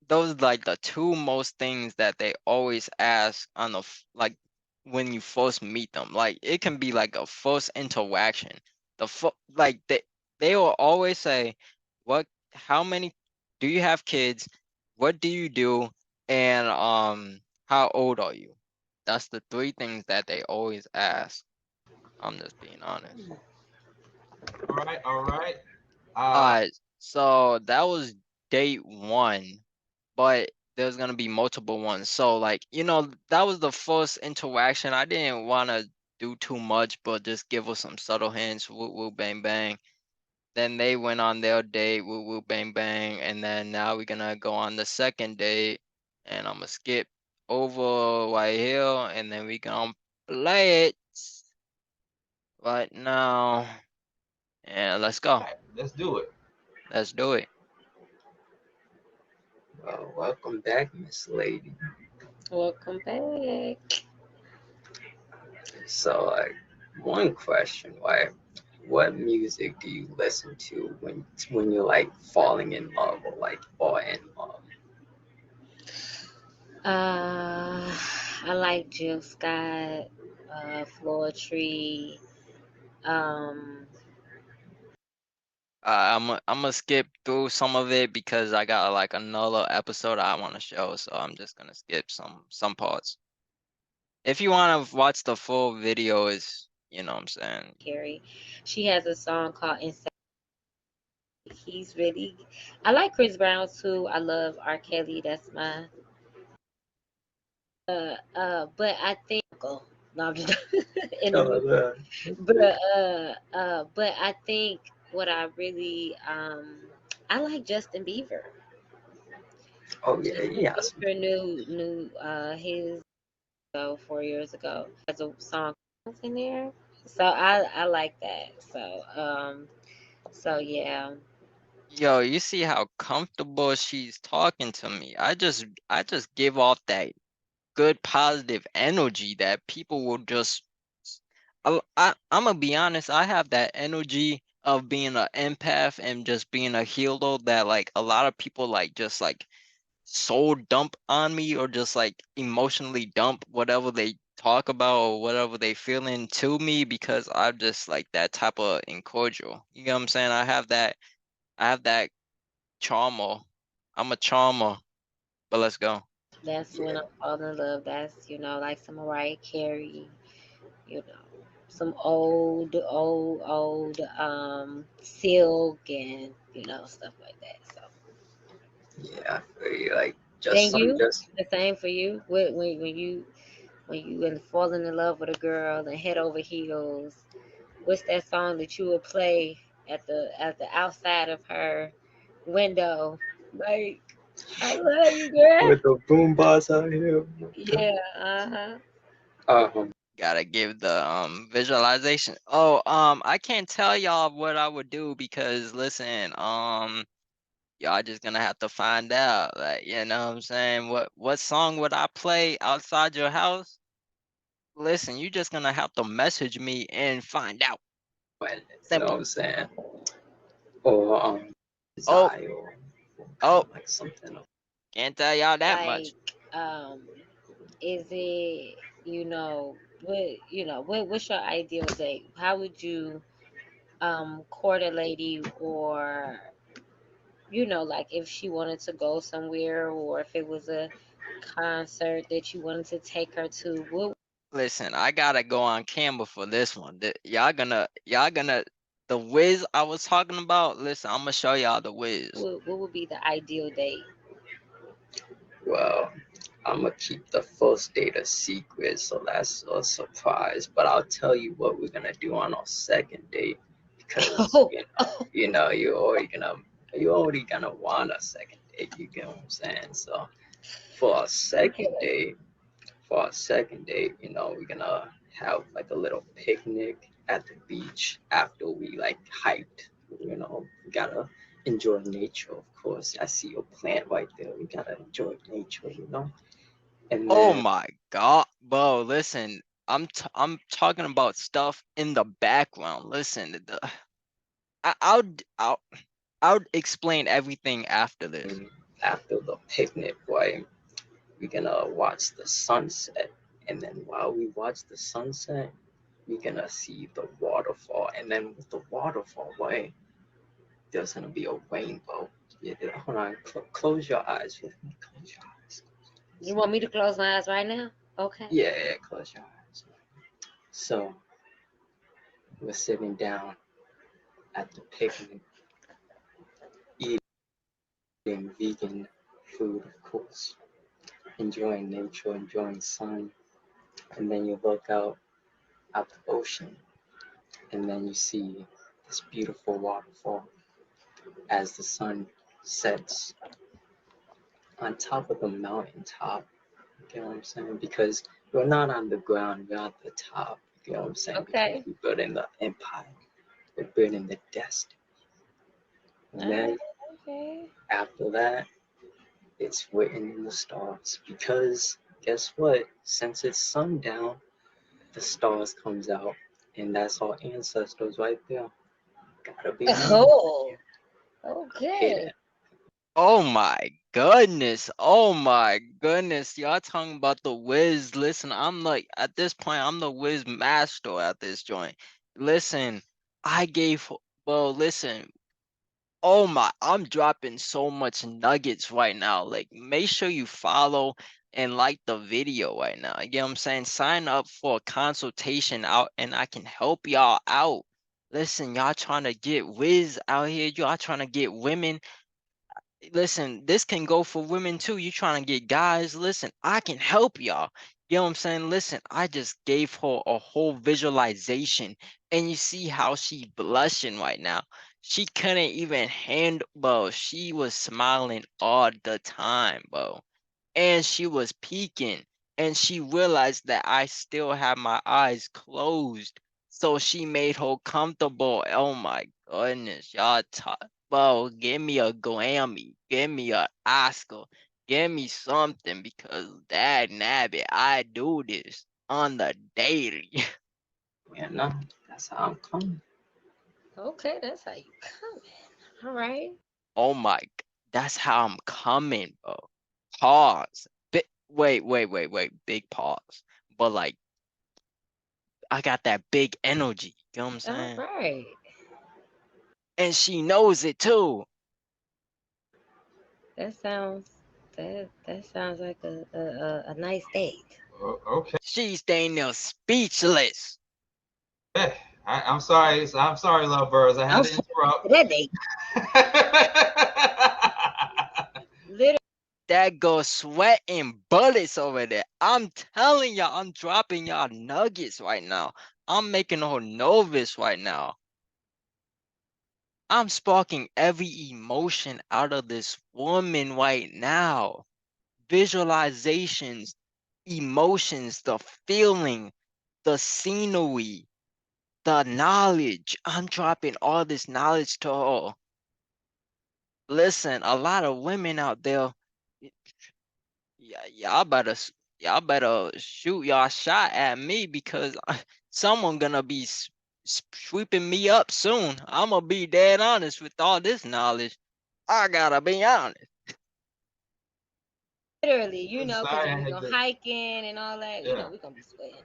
Speaker 1: Those like the two most things that they always ask on like when you first meet them. Like it can be like a first interaction. Like they will always say, "What? How many? Do you have kids? What do you do? And how old are you?" That's the three things that they always ask. I'm just being honest.
Speaker 2: All right, all right.
Speaker 1: All
Speaker 2: Uh,
Speaker 1: right, so that was date one, but there's gonna be multiple ones. So like, that was the first interaction. I didn't wanna do too much, but just give us some subtle hints, woo woo bang bang. Then they went on their date, woo woo bang bang, and then now we're gonna go on the second date, and I'm gonna skip over right here, and then we gonna play it right now. And let's go.
Speaker 2: right, let's do it.
Speaker 1: Let's do it.
Speaker 3: Well, welcome back, Miss Lady.
Speaker 5: Welcome back.
Speaker 3: So, like, one question, right? What music do you listen to when you're like falling in love or like or in love?
Speaker 5: Uh, I like Jill Scott, Tree. Um,
Speaker 1: I'm gonna skip through some of it because I got like another episode I want to show, so I'm just gonna skip some parts. If you want to watch the full video, is what I'm saying.
Speaker 5: Carrie. She has a song called Insane. He's really. I like Chris Brown too. I love R. Kelly. That's my. But I think. No, I'm just in the
Speaker 3: Oh,
Speaker 5: movie.
Speaker 3: that's
Speaker 5: But
Speaker 3: good.
Speaker 5: but I think what I really I like Justin Bieber.
Speaker 3: Oh yeah,
Speaker 5: Justin
Speaker 3: he has some.
Speaker 5: Bieber knew his 4 years ago. Has a song in there. So I like that. So yeah.
Speaker 1: Yo, you see how comfortable she's talking to me. I just give off that good positive energy that people will just. I'm gonna be honest. I have that energy of being an empath and just being a healer that like a lot of people like just like soul dump on me or just like emotionally dump whatever they talk about or whatever they feeling to me because I'm just like that type of encordial. You know what I'm saying? I have that charmer. I'm a charmer, but let's go.
Speaker 5: That's when
Speaker 3: Yeah,
Speaker 5: I fall in love. That's like some Mariah Carey, you know, some old Silk and stuff like that. So
Speaker 3: yeah. I feel you. Like just
Speaker 5: and
Speaker 3: some
Speaker 5: you,
Speaker 3: just
Speaker 5: the same for you. When you falling in love with a girl and head over heels, what's that song that you would play at the outside of her window? Like, I love you, girl.
Speaker 3: with the boom boss out here.
Speaker 5: Yeah, uh-huh.
Speaker 3: Um,
Speaker 1: Gotta give the visualization. Oh, I can't tell y'all what I would do because listen, y'all just gonna have to find out. Like, you know what I'm saying? What song would I play outside your house? Listen, you just gonna have to message me and find out.
Speaker 3: when you know what
Speaker 1: Simple.
Speaker 3: I'm saying? Or
Speaker 1: Oh,
Speaker 3: desire or kind
Speaker 1: oh,
Speaker 3: of like something.
Speaker 1: can't tell y'all that much.
Speaker 5: Like, um, Is it, what's your ideal date? How would you court a lady, or like if she wanted to go somewhere, or if it was a concert that you wanted to take her to,
Speaker 1: Listen, I gotta go on camera for this one. Y'all gonna the whiz I was talking about. Listen, I'm gonna show y'all the whiz.
Speaker 5: what would be the ideal date?
Speaker 3: Well, I'm gonna keep the first date a secret, so that's a surprise. But I'll tell you what we're gonna do on our second date because
Speaker 5: Oh,
Speaker 3: you're already gonna want a second date. You get what I'm saying? So for our second
Speaker 5: okay.
Speaker 3: date, we're gonna have like a little picnic at the beach after we like hiked. We gotta enjoy nature, of course. I see your plant right there. We gotta enjoy nature. And
Speaker 1: Oh
Speaker 3: then
Speaker 1: my god, bro! Listen, I'm talking about stuff in the background. Listen, I'll I'll explain everything after this.
Speaker 3: after the picnic, boy, we're gonna watch the sunset. And then while we watch the sunset, we're gonna see the waterfall. And then with the waterfall, boy, there's gonna be a rainbow. Yeah, hold on, close your eyes with me. Close your eyes.
Speaker 5: You want me to close my eyes right now? Okay.
Speaker 3: Yeah, yeah, close your eyes. So we're sitting down at the picnic, eating vegan food, of course, enjoying nature, enjoying sun, and then you look out at the ocean, and then you see this beautiful waterfall as the sun sets on top of the mountaintop. You get what I'm saying? Because we're not on the ground, we're at the top. You get what I'm saying? Because
Speaker 5: Okay.
Speaker 3: we're building the empire, we're building the destiny. And
Speaker 5: All right.
Speaker 3: then
Speaker 5: Okay.
Speaker 3: after that, it's written in the stars. Because guess what? Since it's sundown, the stars comes out, and that's our ancestors right there. Gotta be honest.
Speaker 5: Oh,
Speaker 3: Hey
Speaker 5: okay.
Speaker 3: that.
Speaker 1: Oh my goodness. Oh my goodness. Y'all talking about the whiz. Listen, I'm like at this point, I'm the whiz master at this joint. Listen, I gave well, listen. Oh my, I'm dropping so much nuggets right now. Like, make sure you follow and like the video right now. You get what I'm saying? Sign up for a consultation out and I can help y'all out. Listen, y'all trying to get whiz out here. Y'all trying to get women. Listen, this can go for women too. You trying to get guys. Listen, I can help y'all. You know what I'm saying? Listen, I just gave her a whole visualization and you see how she blushing right now. She couldn't even handle, bro. She was smiling all the time, bro. And she was peeking and she realized that I still have my eyes closed. So she made her comfortable. Oh my goodness, y'all talk. Bro, give me a Grammy, give me a Oscar, give me something because that nabbit, I do this on the daily.
Speaker 3: That's how I'm coming.
Speaker 5: Okay, that's how you coming. All right.
Speaker 1: Oh my, that's how I'm coming, bro. Pause. Wait, big pause. But like, I got that big energy. You know what I'm
Speaker 5: All
Speaker 1: saying?
Speaker 5: right.
Speaker 1: And she knows it too.
Speaker 5: That sounds that sounds like a nice date.
Speaker 2: Okay.
Speaker 1: She's staying there speechless.
Speaker 2: I'm sorry. I'm sorry, lovebirds. I
Speaker 5: I'm
Speaker 2: had to
Speaker 5: sorry for
Speaker 2: interrupt.
Speaker 5: that date. Literally.
Speaker 1: That girl sweating bullets over there. I'm telling y'all, I'm dropping y'all nuggets right now. I'm making her nervous right now. I'm sparking every emotion out of this woman right now. Visualizations, emotions, the feeling, the scenery, the knowledge. I'm dropping all this knowledge to her. Listen, a lot of women out there, yeah, y'all better shoot y'all shot at me because someone gonna be sweeping me up soon. I'm gonna be dead honest with all this knowledge. I gotta be honest.
Speaker 5: Literally,
Speaker 2: I'm
Speaker 5: because
Speaker 2: sorry,
Speaker 5: if
Speaker 2: I
Speaker 5: we
Speaker 2: had
Speaker 5: go
Speaker 2: to.
Speaker 5: hiking and all that,
Speaker 2: Yeah.
Speaker 5: we're gonna be sweating.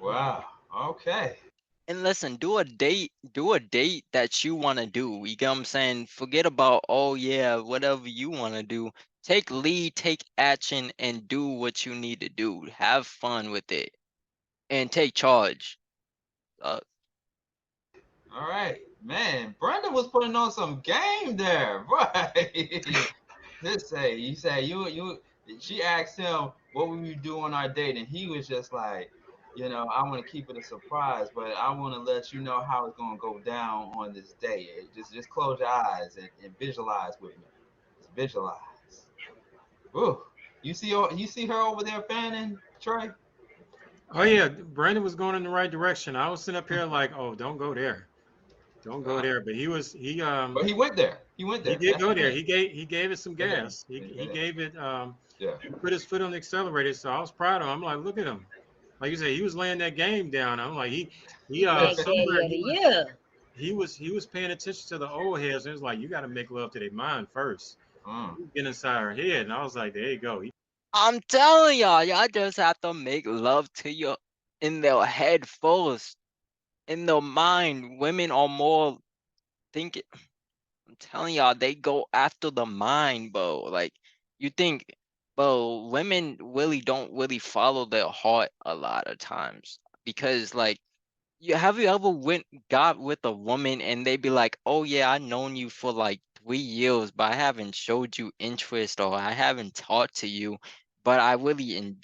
Speaker 2: Wow. Okay.
Speaker 1: And listen, do a date that you want to do. You get what I'm saying? Forget about, oh yeah, whatever you want to do. Take lead, take action, and do what you need to do. Have fun with it and take charge. Uh,
Speaker 2: All right, man. Brenda was putting on some game there, right? This say you. She asked him what would we do on our date, and he was just like, I want to keep it a surprise, but I want to let you know how it's gonna go down on this day. Just close your eyes and visualize with me. Just visualize. Ooh, you see her over there fanning, Trey?
Speaker 4: Oh yeah, Brandon was going in the right direction. I was sitting up here like, oh, don't go there, don't go
Speaker 2: Uh,
Speaker 4: there. But
Speaker 2: but he went there. He went
Speaker 4: he
Speaker 2: there.
Speaker 4: did
Speaker 2: That's
Speaker 4: go
Speaker 2: the
Speaker 4: there.
Speaker 2: thing.
Speaker 4: He gave it some
Speaker 2: He did.
Speaker 4: gas. He
Speaker 2: He
Speaker 4: he
Speaker 2: did.
Speaker 4: gave it.
Speaker 2: Yeah.
Speaker 4: He put his foot on the accelerator. So I was proud of him. I'm like, look at him. Like you said, he was laying that game down. I'm like, he
Speaker 5: Big
Speaker 4: somewhere
Speaker 5: daddy of the year.
Speaker 4: he was paying attention to the old heads. And it was like, you got to make love to their mind first.
Speaker 2: Mm.
Speaker 4: Get inside her head. And I was like, there you go.
Speaker 1: I'm telling y'all just have to make love to your in their head first, in their mind. Women are more thinking. I'm telling y'all, they go after the mind, bro. Like you think, bro, women really don't really follow their heart a lot of times because, like, you ever got with a woman and they be like, oh yeah, I known you for like 3 years, but I haven't showed you interest or I haven't talked to you, but I really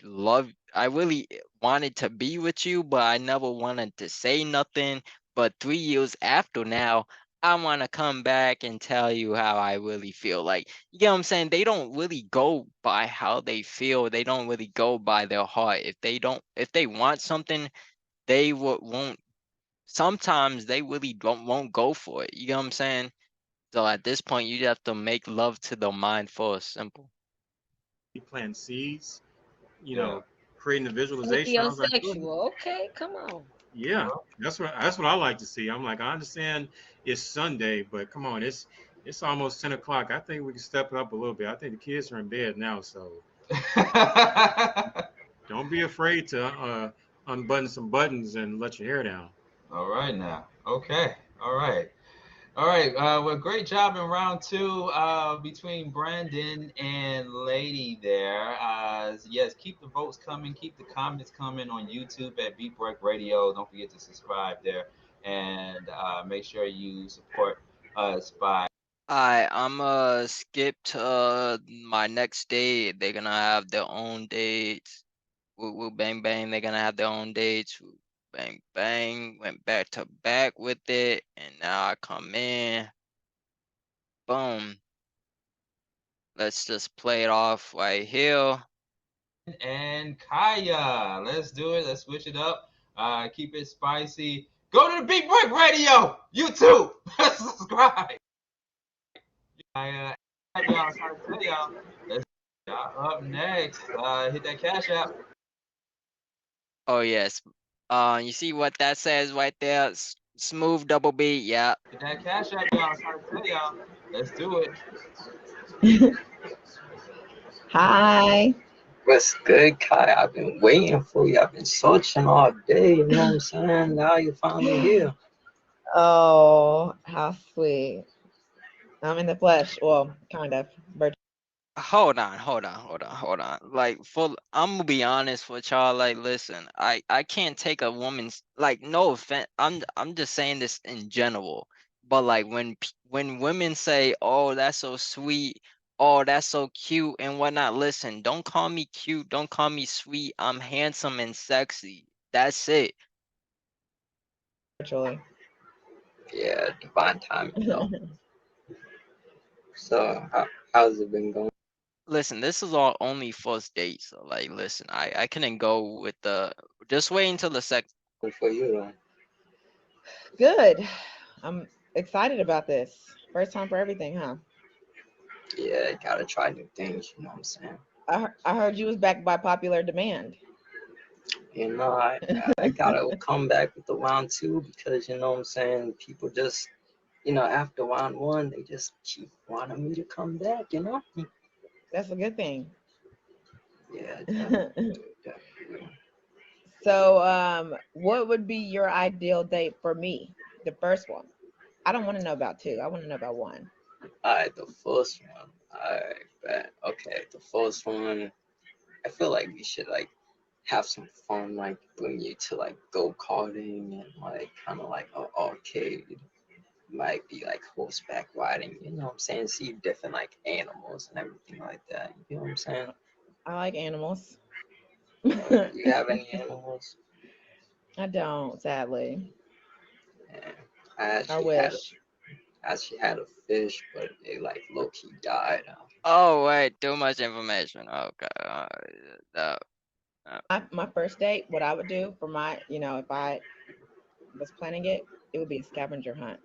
Speaker 1: I really wanted to be with you, but I never wanted to say nothing. But 3 years after now, I want to come back and tell you how I really feel. Like, you get what I'm saying? They don't really go by how they feel. They don't really go by their heart. If they want something, they won't sometimes they really won't go for it. You get what I'm saying? So at this point, you have to make love to the mind first. Simple.
Speaker 4: Plant seeds, you
Speaker 2: Yeah.
Speaker 4: know, creating the visualization. I was like, "Good."
Speaker 5: Sapiosexual. Okay, come on.
Speaker 4: Yeah, that's what I like to see. I'm like, I understand it's Sunday, but come on, it's almost 10 o'clock. I think we can step it up a little bit. I think the kids are in bed now, so don't be afraid to unbutton some buttons and let your hair down.
Speaker 2: All right now. Okay. All right. All right. Well, great job in round two between Brandon and Lady there. Yes, keep the votes coming. Keep the comments coming on YouTube at Beat Break Radio. Don't forget to subscribe there and make sure you support us by.
Speaker 1: I'm skip to my next date. They're gonna have their own dates. Woo woo bang bang. They're gonna have their own dates. Woo, bang bang. Went back to back with it, and now I come in. Boom. Let's just play it off right here.
Speaker 2: And Kaya. Let's do it. Let's switch it up. Keep it spicy. Go to the Beat Break Radio YouTube. Subscribe. Kaya. Y'all, sorry to tell y'all. Let's up next. Hit that cash app.
Speaker 1: Oh yes. You see what that says right there? Smooth double B. Yeah.
Speaker 2: Hit that cash app, y'all. Sorry to tell y'all. Let's do it.
Speaker 6: Hi.
Speaker 3: What's good, Kai? I've been waiting for you. I've been searching all day. You know what I'm saying? Now you're finally here.
Speaker 6: Oh, how sweet. I'm in the flesh. Well, kind of.
Speaker 1: Hold on. Like for I'm gonna be honest with y'all. Like, listen, I can't take a woman's like no offense. I'm just saying this in general. But like when women say, "Oh, that's so sweet," "Oh, that's so cute," and whatnot. Listen, don't call me cute. Don't call me sweet. I'm handsome and sexy. That's it.
Speaker 6: Virtually.
Speaker 3: Yeah, divine timing, though. So, how's it been going
Speaker 1: Listen, this is our only first date. So like, listen, I couldn't go with the. Just wait until the second.
Speaker 3: for you, though?
Speaker 6: Good. I'm excited about this. First time for everything, huh?
Speaker 3: Yeah, gotta try new things. You know what I'm saying?
Speaker 6: I heard you was back by popular demand.
Speaker 3: You know, I gotta come back with the round two because you know what I'm saying. People just after round one, they just keep wanting me to come back. You know?
Speaker 6: That's a good thing.
Speaker 3: Yeah, definitely, definitely.
Speaker 6: So, what would be your ideal date for me? The first one. I don't want to know about two. I want to know about one.
Speaker 3: Alright, the first one. Alright, bet. Okay, the first one. I feel like we should like have some fun, like bring you to like go karting and like kind of like an arcade. Might be like horseback riding. You know what I'm saying? See different like animals and everything like that. You know what I'm saying?
Speaker 6: I like animals.
Speaker 3: You have any animals?
Speaker 6: I don't, sadly.
Speaker 3: Yeah. I
Speaker 6: I
Speaker 3: actually had a
Speaker 6: wish.
Speaker 3: actually had a fish, but it like low key died.
Speaker 1: Oh wait, too much information. Okay. Uh,
Speaker 6: My first date, what I would do for my, if I was planning it, it would be a scavenger hunt.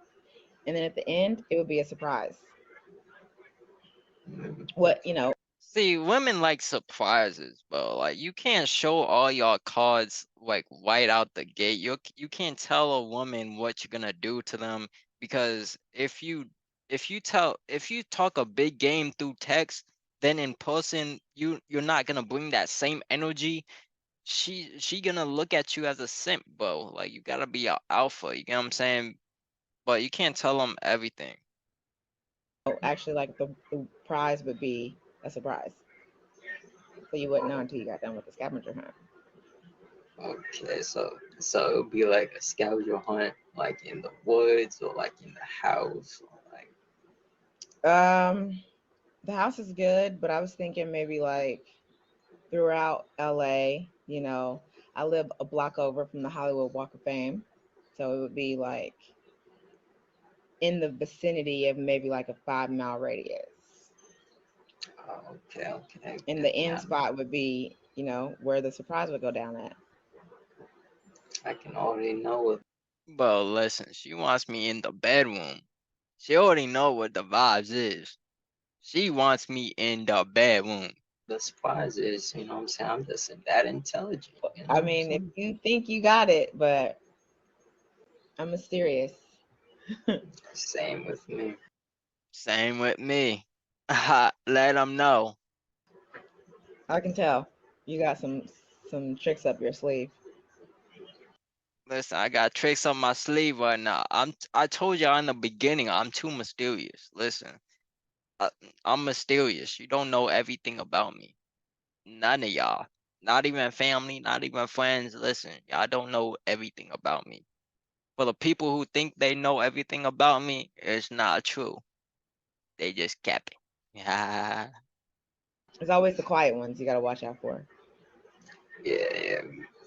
Speaker 6: And then at the end, it would be a surprise.
Speaker 3: Mm,
Speaker 6: What,
Speaker 1: See, women like surprises, bro. Like you can't show all your cards like right out the gate. You can't tell a woman what you're gonna do to them because if you talk a big game through text, then in person you're not gonna bring that same energy. She gonna look at you as a simp, bro. Like you gotta be a alpha. You get what I'm saying? But you can't tell them everything.
Speaker 6: actually like the prize would be a surprise. So you wouldn't know until you got done with the scavenger hunt.
Speaker 3: okay, so it would be like a scavenger hunt, like in the woods or like in the house, or like
Speaker 6: Um, the house is good, but I was thinking maybe like throughout LA, I live a block over from the Hollywood Walk of Fame. So it would be like in the vicinity of maybe like a 5 mile radius.
Speaker 3: okay, okay,
Speaker 6: And the end
Speaker 3: yeah,
Speaker 6: spot would be, where the surprise would go down at.
Speaker 3: I can already know what
Speaker 1: Bro, listen, she wants me in the bedroom. She already know what the vibes is. She wants me in the bedroom.
Speaker 3: the surprise is. You know what I'm saying? I'm just that intelligent. You know
Speaker 6: I
Speaker 3: what I'm
Speaker 6: mean, if
Speaker 3: saying?
Speaker 6: you think you got it, but I'm mysterious.
Speaker 3: Same with me.
Speaker 1: Same with me. Let them know.
Speaker 6: I can tell you got some tricks up your sleeve.
Speaker 1: Listen, I got tricks up my sleeve right now. I told y'all in the beginning, I'm too mysterious. Listen, I, I'm mysterious. You don't know everything about me. None of y'all. Not even family, not even friends. Listen, y'all don't know everything about me. For the people who think they know everything about me, it's not true. They just kept it. Yeah.
Speaker 6: It's always the quiet ones you got to watch out for.
Speaker 3: Yeah, yeah.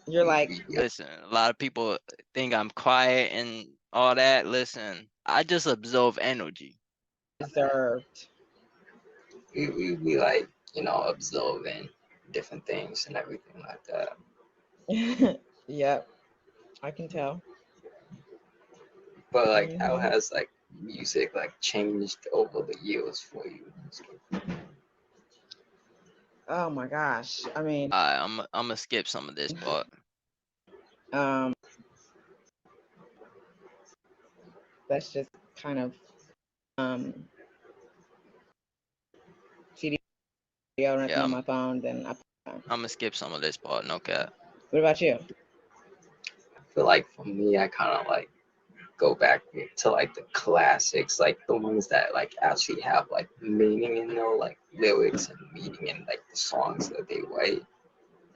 Speaker 6: You're like
Speaker 3: We
Speaker 1: Listen, a lot of people think I'm quiet and all that. Listen, I just absorb energy.
Speaker 6: reserved.
Speaker 3: we like observing different things and everything like that.
Speaker 6: Yep, I can tell.
Speaker 3: But like, how
Speaker 6: Hmm.
Speaker 3: has like music like changed over the years for you?
Speaker 6: Oh my gosh. I mean,
Speaker 1: I'm gonna skip some of this part.
Speaker 6: um, that's just kind of CD or anything
Speaker 1: Yeah,
Speaker 6: on my phone. Then I.
Speaker 1: I'm gonna skip some of this part. No cap.
Speaker 6: What about you?
Speaker 3: I feel like for me, I kind of like go back to like the classics, like the ones that like actually have like meaning in there, like lyrics and meaning in like the songs that they write.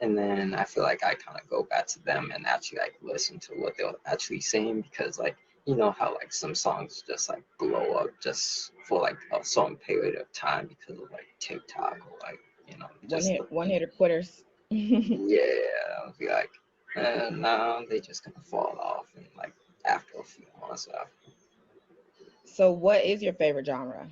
Speaker 3: And then I feel like I kind of go back to them and actually like listen to what they're actually saying, because like you know how like some songs just like blow up just for like a certain period of time because of like TikTok or like just the
Speaker 6: One
Speaker 3: beat.
Speaker 6: hitter quitters.
Speaker 3: Yeah, I'll be like, no, they just gonna fall off and like after a few months after.
Speaker 6: So, what is your favorite genre?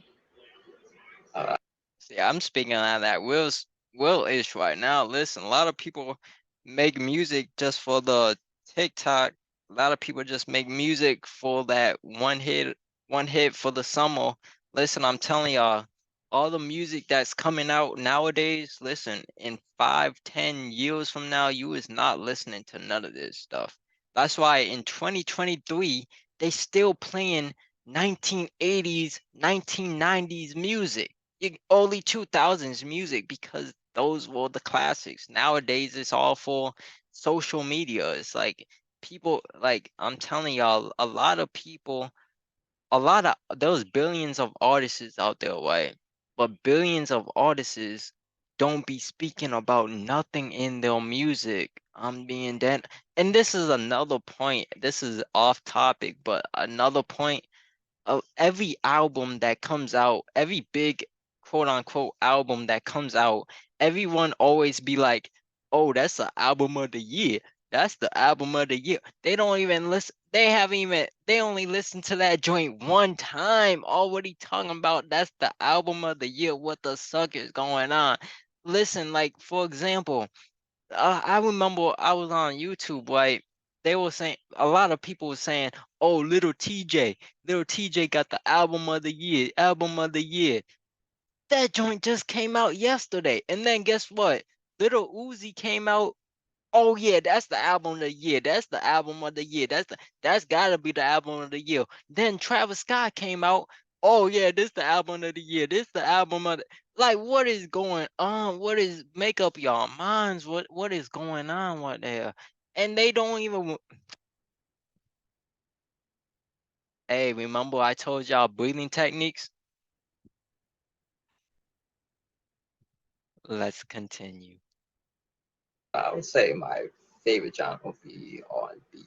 Speaker 3: Uh,
Speaker 1: See, I'm speaking on that Will ish right now. Listen, a lot of people make music just for the TikTok. A lot of people just make music for that one hit for the summer. Listen, I'm telling y'all, all the music that's coming out nowadays, listen, in 5, 10 years from now, you is not listening to none of this stuff. That's why in 2023, they still playing 1980s, 1990s music. early 2000s music, because those were the classics. Nowadays it's all for social media. It's like people, like I'm telling y'all, a lot of people, a lot of those billions of artists out there, right? But billions of artists don't be speaking about nothing in their music. I'm being dead. And this is another point. This is off topic, but another point of every album that comes out, every big quote unquote album that comes out, everyone always be like, "Oh, that's the album of the year. That's the album of the year." They don't even listen. They haven't even. They only listened to that joint one time. Already talking about that's the album of the year. What the suck is going on? Listen, like for example, I remember I was on YouTube, right? They were saying, a lot of people were saying, "Oh, little TJ got the album of the year, album of the year." That joint just came out yesterday, and then guess what? Little Uzi came out. Oh yeah, that's the album of the year. That's the album of the year. That's gotta be the album of the year. Then Travis Scott came out. Oh yeah, this the album of the year. This the album of the, like, what is going on? What is, make up y'all minds? What is going on right there? And they don't even. Hey, remember I told y'all breathing techniques? Let's continue.
Speaker 3: I would say my favorite genre would be R&B.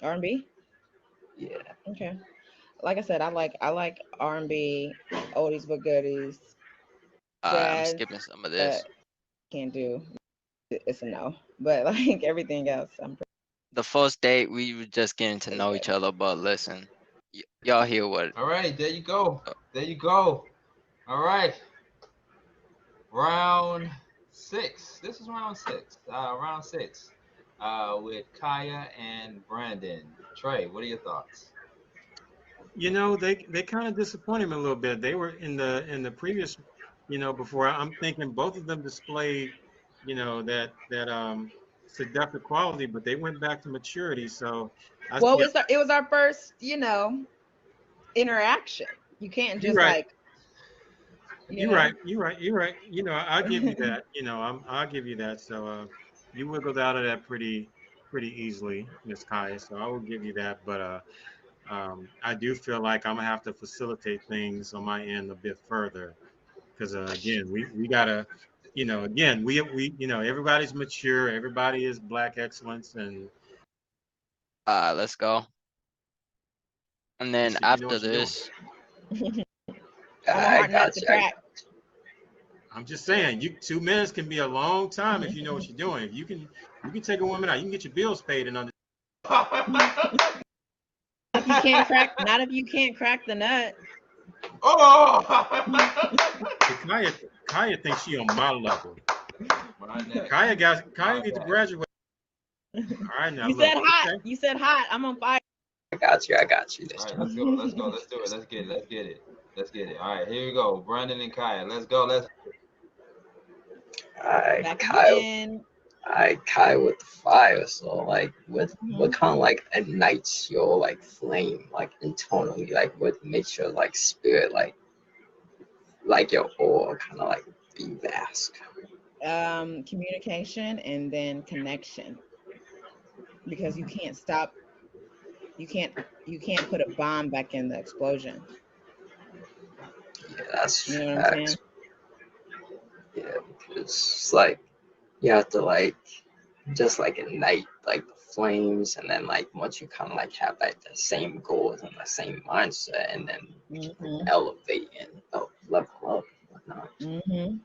Speaker 6: R&B.
Speaker 3: Yeah.
Speaker 6: Okay. Like I said, I like R&B, oldies but goodies,
Speaker 1: I'm
Speaker 6: jazz.
Speaker 1: skipping some of this.
Speaker 6: Can't do. It's a no. But like everything else, I'm
Speaker 1: The first date, we were just getting to
Speaker 6: pretty
Speaker 1: know each
Speaker 6: good.
Speaker 1: other, but listen, y'all hear what?
Speaker 2: All right, there you go.
Speaker 1: uh,
Speaker 2: There you go. All right, round six. This is round six. Round six. With Kaya and Brandon. Trey, what are your thoughts?
Speaker 4: You know, they kind of disappointed me a little bit. They were in the previous, before. I'm thinking both of them displayed, that seductive quality, but they went back to maturity. So I
Speaker 6: Well,
Speaker 4: see.
Speaker 6: it was our first, interaction. You can't
Speaker 4: You're
Speaker 6: just
Speaker 4: right.
Speaker 6: like, you
Speaker 4: You're
Speaker 6: know.
Speaker 4: right. You're right. You're right. I'll give you that. I'll give you that. So you wiggled out of that pretty easily, Miss Kaya. So I will give you that. But I do feel like I'm gonna have to facilitate things on my end a bit further because again, we gotta, again, we everybody's mature, everybody is black excellence, and
Speaker 1: let's go. And
Speaker 4: you
Speaker 1: then
Speaker 4: see, you know
Speaker 1: after
Speaker 4: what you're doing.
Speaker 1: this,
Speaker 6: I'm a
Speaker 3: I
Speaker 6: hard nut
Speaker 3: got
Speaker 6: to
Speaker 3: you. I
Speaker 6: crack.
Speaker 4: I'm just saying, 2 minutes can be a long time if you know what you're doing. If you can take a woman out, you can get your bills paid in under.
Speaker 6: If you can't crack, not if you can't crack the nut.
Speaker 2: Oh!
Speaker 4: But Kaya thinks she on my level.
Speaker 2: My neck.
Speaker 4: Kaya
Speaker 2: My
Speaker 4: needs to
Speaker 2: neck.
Speaker 4: graduate. All right, now
Speaker 6: You
Speaker 4: look.
Speaker 6: said hot.
Speaker 4: Okay.
Speaker 6: You said hot. I'm on fire.
Speaker 3: got you. I got you.
Speaker 2: All right, let's go. Let's go. Let's do it. Let's get it. Let's get it. Let's get it. All right, here we go. Brandon and Kaya. Let's go. Let's.
Speaker 3: I
Speaker 6: Back
Speaker 3: Kyle.
Speaker 6: again.
Speaker 3: I Kyle with the fire. So like, what
Speaker 6: Mhm.
Speaker 3: kind of like ignites your like flame like internally? Like, what makes your like spirit like your aura kind of like be vast?
Speaker 6: Communication and then connection, because you can't you can't put a bomb back in the explosion.
Speaker 3: Yeah, that's
Speaker 6: You know what I'm
Speaker 3: facts.
Speaker 6: saying?
Speaker 3: Yeah, because it's like you have to like just like ignite like the flames, and then like once you kind of like have like the same goals and the same mindset, and then we can
Speaker 6: Mhm.
Speaker 3: elevate and level up and whatnot.
Speaker 6: Mhm.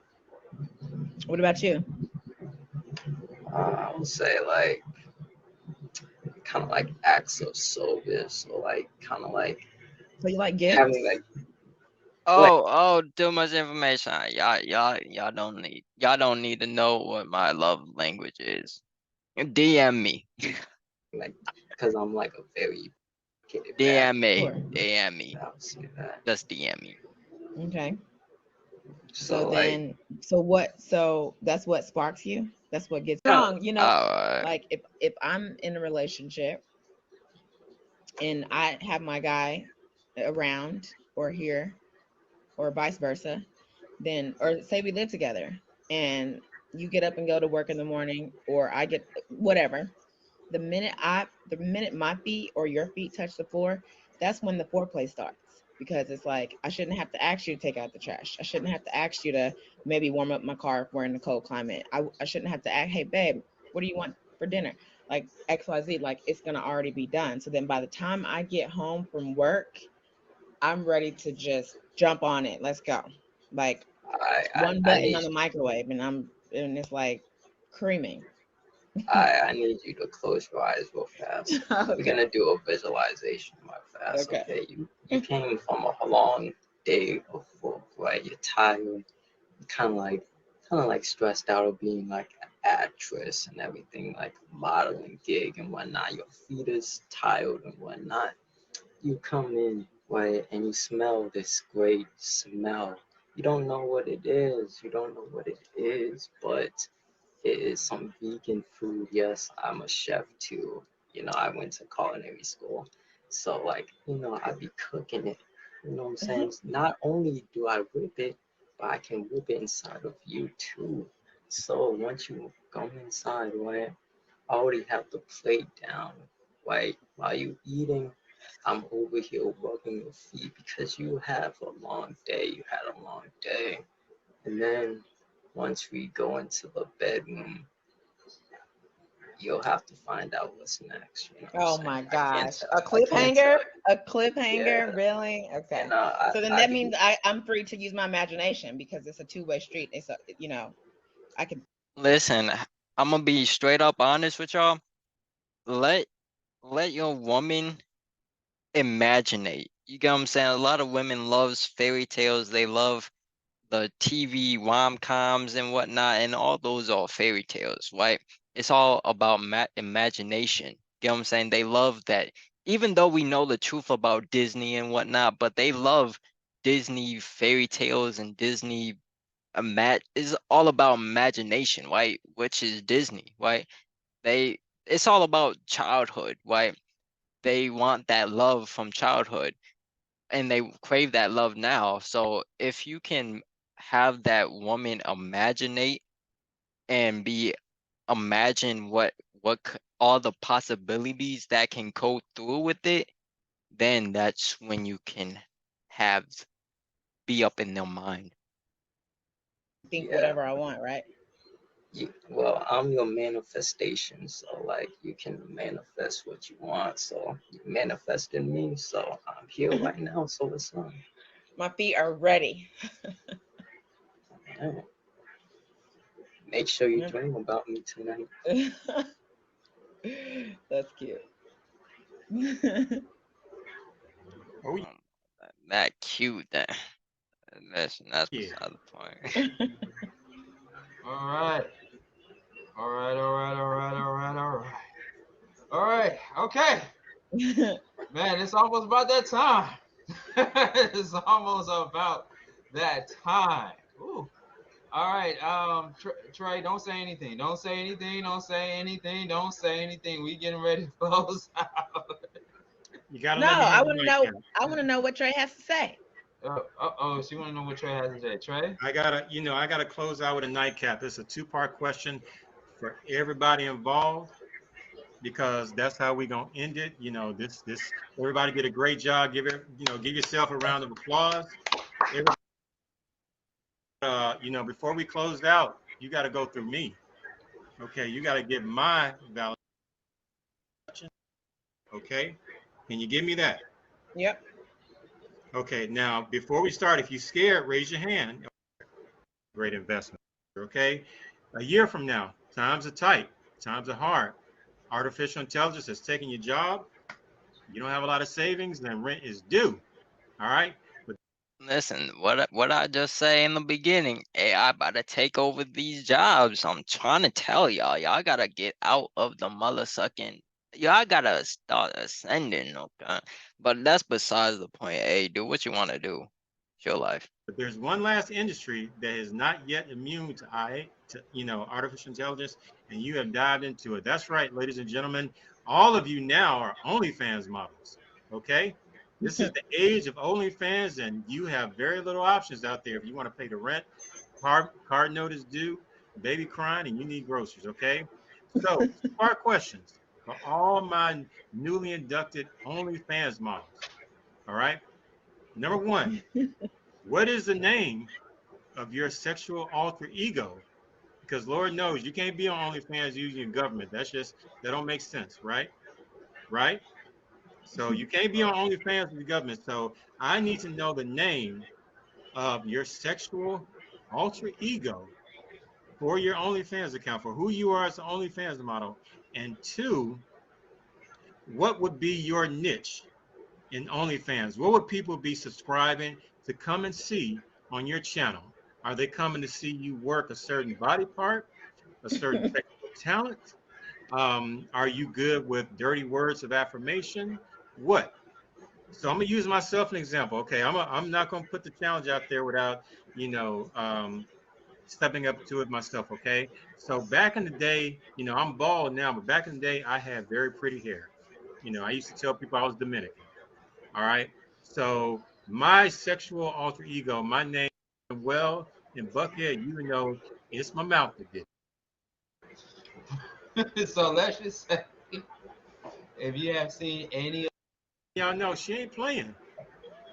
Speaker 6: What about you?
Speaker 3: I would say like kind of like acts of service, or like kind of like
Speaker 6: So you like
Speaker 3: having
Speaker 6: gifts?
Speaker 3: like like
Speaker 1: oh, too much information. Y'all don't need to know what my love language is. DM me.
Speaker 3: like because I'm like a very kid back.
Speaker 1: DM me.
Speaker 6: Sure.
Speaker 1: DM me.
Speaker 3: I would say that.
Speaker 1: Just DM me.
Speaker 6: Okay. So
Speaker 3: So like
Speaker 6: then, so that's what sparks you. That's what gets
Speaker 3: kind of
Speaker 6: strong.
Speaker 1: Alright.
Speaker 6: Like if I'm in a relationship and I have my guy around or here, or vice versa, then, or say we live together and you get up and go to work in the morning, or I get whatever, the minute my feet or your feet touch the floor, that's when the foreplay starts. Because it's like I shouldn't have to ask you to take out the trash. I shouldn't have to ask you to maybe warm up my car if we're in a cold climate. I shouldn't have to ask, hey babe, what do you want for dinner? Like XYZ, like it's gonna already be done. So then by the time I get home from work, I'm ready to just jump on it. Let's go. Like one
Speaker 3: I
Speaker 6: button
Speaker 3: need
Speaker 6: on the microwave and it's like creaming.
Speaker 3: I need you to close your eyes real fast. We're
Speaker 6: Okay.
Speaker 3: gonna do a visualization real fast,
Speaker 6: Okay.
Speaker 3: okay? You came from a long day of work, right? You're tired, you're kind of like stressed out of being like an actress and everything, like modeling gig and whatnot. Your feet is tired and whatnot. You come in, right, and you smell this great smell. You don't know what it is. You don't know what it is, but it is some vegan food. Yes, I'm a chef too. I went to culinary school. So, like, I be cooking it. You know what I'm saying? Not only do I whip it, but I can whip it inside of you too. So, once you come inside, right, I already have the plate down, right? While you eating, I'm over here rubbing your feet because you have a long day. You had a long day. And then once we go into the bedroom, you'll have to find out what's next. You know what I'm
Speaker 6: Oh
Speaker 3: saying?
Speaker 6: my
Speaker 3: I can't
Speaker 6: gosh.
Speaker 3: tell.
Speaker 6: A
Speaker 3: I can't tell
Speaker 6: cliffhanger?
Speaker 3: you.
Speaker 6: A
Speaker 3: Yeah,
Speaker 6: cliffhanger? Really? Okay.
Speaker 3: and
Speaker 6: So then
Speaker 3: I
Speaker 6: that
Speaker 3: be
Speaker 6: means I'm free to use my imagination because it's a two-way street. It's a, I can.
Speaker 1: Listen, I'm gonna be straight up honest with y'all. Let let your woman imaginate. You get what I'm saying? A lot of women loves fairy tales. They love the TV rom-coms and whatnot, and all those are fairy tales, right? It's all about imagination. You know what I'm saying? They love that. Even though we know the truth about Disney and whatnot, but they love Disney fairy tales and Disney is all about imagination, right? Which is Disney, right? They it's all about childhood, right? They want that love from childhood and they crave that love now. So if you can have that woman imaginate and be imagine all the possibilities that can go through with it, then that's when you can have be up in their mind.
Speaker 6: Think
Speaker 3: yeah.
Speaker 6: whatever I want, right?
Speaker 3: Well, I'm your manifestation, so like you can manifest what you want. So you manifested me, so I'm here right now. So what's up?
Speaker 6: My feet are ready.
Speaker 3: Alright. Make sure you
Speaker 6: Yep.
Speaker 3: dream about me tonight.
Speaker 6: That's cute.
Speaker 4: Oh
Speaker 1: That cute. That's
Speaker 4: yeah.
Speaker 1: beside the point.
Speaker 2: All right. All right. All right. All right. All right. All right. All right. Okay. Man, it's almost about that time. It's almost about that time. Ooh. All right. Trey, don't say anything. Don't say anything. Don't say anything. Don't say anything. We getting ready to close out.
Speaker 4: You gotta
Speaker 6: No,
Speaker 4: let me
Speaker 6: I
Speaker 4: have the
Speaker 6: want to
Speaker 4: mic
Speaker 6: know.
Speaker 4: now.
Speaker 6: I want to know what Trey has to say.
Speaker 2: Oh, she want to know what Trey has to say. Trey?
Speaker 4: I gotta close out with a nightcap. It's a two-part question for everybody involved because that's how we gonna end it. This everybody did a great job. Give yourself a round of applause. Every- before we closed out, you got to go through me. Okay, you got to give my validation. Okay, can you give me that?
Speaker 6: Yep.
Speaker 4: Okay, now before we start, if you're scared, raise your hand. Great investment. Okay, a year from now, times are tight, times are hard. Artificial intelligence has taken your job. You don't have a lot of savings, then rent is due. All right, but
Speaker 1: Listen, what I just say in the beginning, AI about to take over these jobs. I'm trying to tell y'all, y'all gotta get out of the mother sucking. Y'all gotta start ascending, okay? But that's besides the point. Hey, do what you want to do. It's your life.
Speaker 4: there's one last industry that is not yet immune to artificial intelligence, and you have dived into it. That's right, ladies and gentlemen. All of you now are OnlyFans models. Okay, This is the age of OnlyFans, and you have very little options out there if you want to pay the rent, card note is due, baby crying, and you need groceries. Okay, so 2-part questions for all my newly inducted OnlyFans models. All right, number one, what is the name of your sexual alter ego? Because Lord knows you can't be on OnlyFans using government. That don't make sense, right? Right? So you can't be on OnlyFans with the government. So I need to know the name of your sexual alter ego for your OnlyFans account, for who you are as an OnlyFans model. And two, what would be your niche in OnlyFans? What would people be subscribing to come and see on your channel? Are they coming to see you work a certain body part, a certain technical talent? Are you good with dirty words of affirmation? What? So I'm gonna use myself as an example. Okay, I'm not gonna put the challenge out there without you know stepping up to it myself. Okay, so back in the day, I'm bald now, but back in the day, I had very pretty hair. I used to tell people I was Dominican. All right, so my sexual alter ego, my name, well, in Buckhead, it's my mouth that did.
Speaker 2: So let's just say, if you have seen any,
Speaker 4: Y'all know she ain't playing.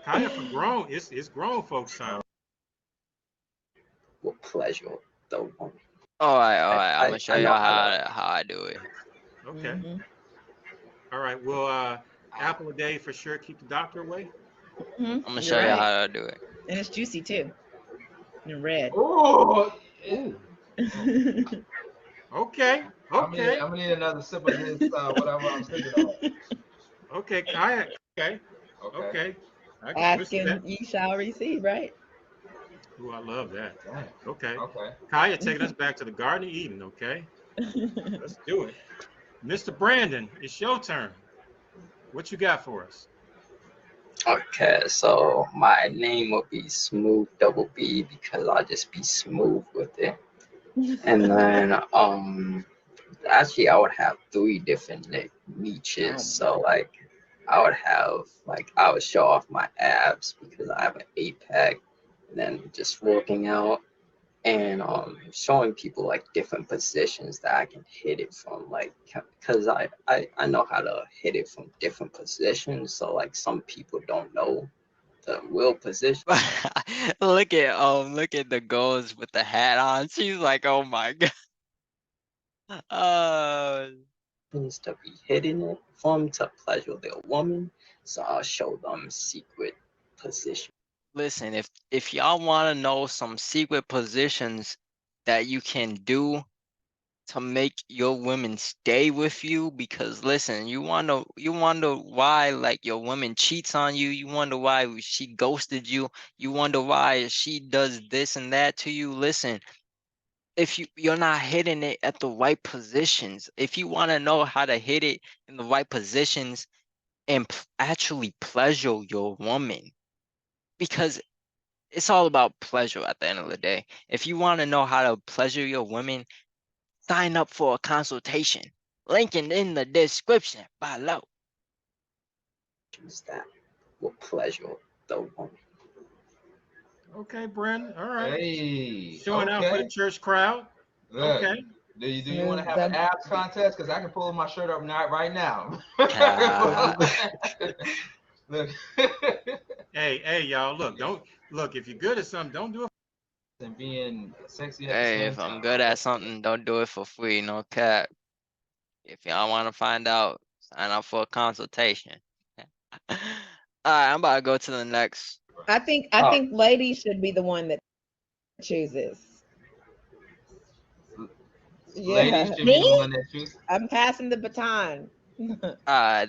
Speaker 4: Kaya for grown, it's grown folks time.
Speaker 3: With pleasure, though.
Speaker 1: All right. I'm
Speaker 3: I,
Speaker 1: gonna show
Speaker 3: I know
Speaker 1: y'all
Speaker 3: how to.
Speaker 1: how I do it.
Speaker 4: Okay.
Speaker 6: Hmm.
Speaker 4: All right. Well, apple a day for sure. Keep the doctor away.
Speaker 6: Hmm.
Speaker 1: I'm gonna
Speaker 6: You're
Speaker 1: show y'all
Speaker 6: right.
Speaker 1: how to do it.
Speaker 6: And it's juicy too. And red.
Speaker 2: oh,
Speaker 4: Ooh. Okay. Okay.
Speaker 2: I'm gonna need another sip of this, whatever I'm sipping on.
Speaker 4: Okay. Kaya. Okay.
Speaker 2: Okay.
Speaker 4: Okay. I can
Speaker 6: Asking
Speaker 4: respect.
Speaker 6: you shall receive, right?
Speaker 4: Ooh, I love that.
Speaker 2: Dang.
Speaker 4: Okay.
Speaker 2: Okay.
Speaker 4: Kaya taking us back to the Garden of Eden. Okay. Let's do it. Mr. Brandon, it's your turn. What you got for us?
Speaker 3: Okay, so my name would be Smooth Double B because I'll just be smooth with it. And then actually I would have three different niches.
Speaker 6: Oh
Speaker 3: So
Speaker 6: my.
Speaker 3: like I would show off my abs because I have an eight pack, and then just working out and showing people like different positions that I can hit it from, like because I know how to hit it from different positions. So like some people don't know the real position
Speaker 1: Look at the ghost with the hat on. She's like, oh my god. Uh,
Speaker 3: to be hitting it from to pleasure their woman. So I'll show them secret position.
Speaker 1: listen, if y'all want to know some secret positions that you can do to make your women stay with you, because listen, you wonder why like your woman cheats on you, you wonder why she ghosted you, you wonder why she does this and that to you. Listen, if you're not hitting it at the right positions, if you want to know how to hit it in the right positions and actually pleasure your woman, because it's all about pleasure at the end of the day. If you want to know how to pleasure your women, sign up for a consultation. Link in the description below.
Speaker 3: That will pleasure the woman.
Speaker 4: Okay, Brandon. All right.
Speaker 2: Hey.
Speaker 4: Showing out for the
Speaker 2: Okay.
Speaker 4: church crowd.
Speaker 2: Look.
Speaker 4: Okay.
Speaker 2: Do you want to
Speaker 6: Smooth
Speaker 2: have an
Speaker 6: double.
Speaker 2: abs contest? Because I can pull my shirt up right now. Look.
Speaker 4: Hey, y'all. Look. If you're good at something, don't do it.
Speaker 2: And being sexy at the
Speaker 1: Hey,
Speaker 2: same
Speaker 1: if I'm
Speaker 2: time.
Speaker 1: good at something, don't do it for free. No cap. If y'all want to find out, sign up for a consultation. All right, I'm about to go to the next.
Speaker 6: I
Speaker 3: Oh,
Speaker 6: think ladies should be the one that chooses.
Speaker 2: Ladies
Speaker 6: Yeah.
Speaker 2: should be
Speaker 5: Me?
Speaker 2: the one that choose.
Speaker 6: I'm passing the baton.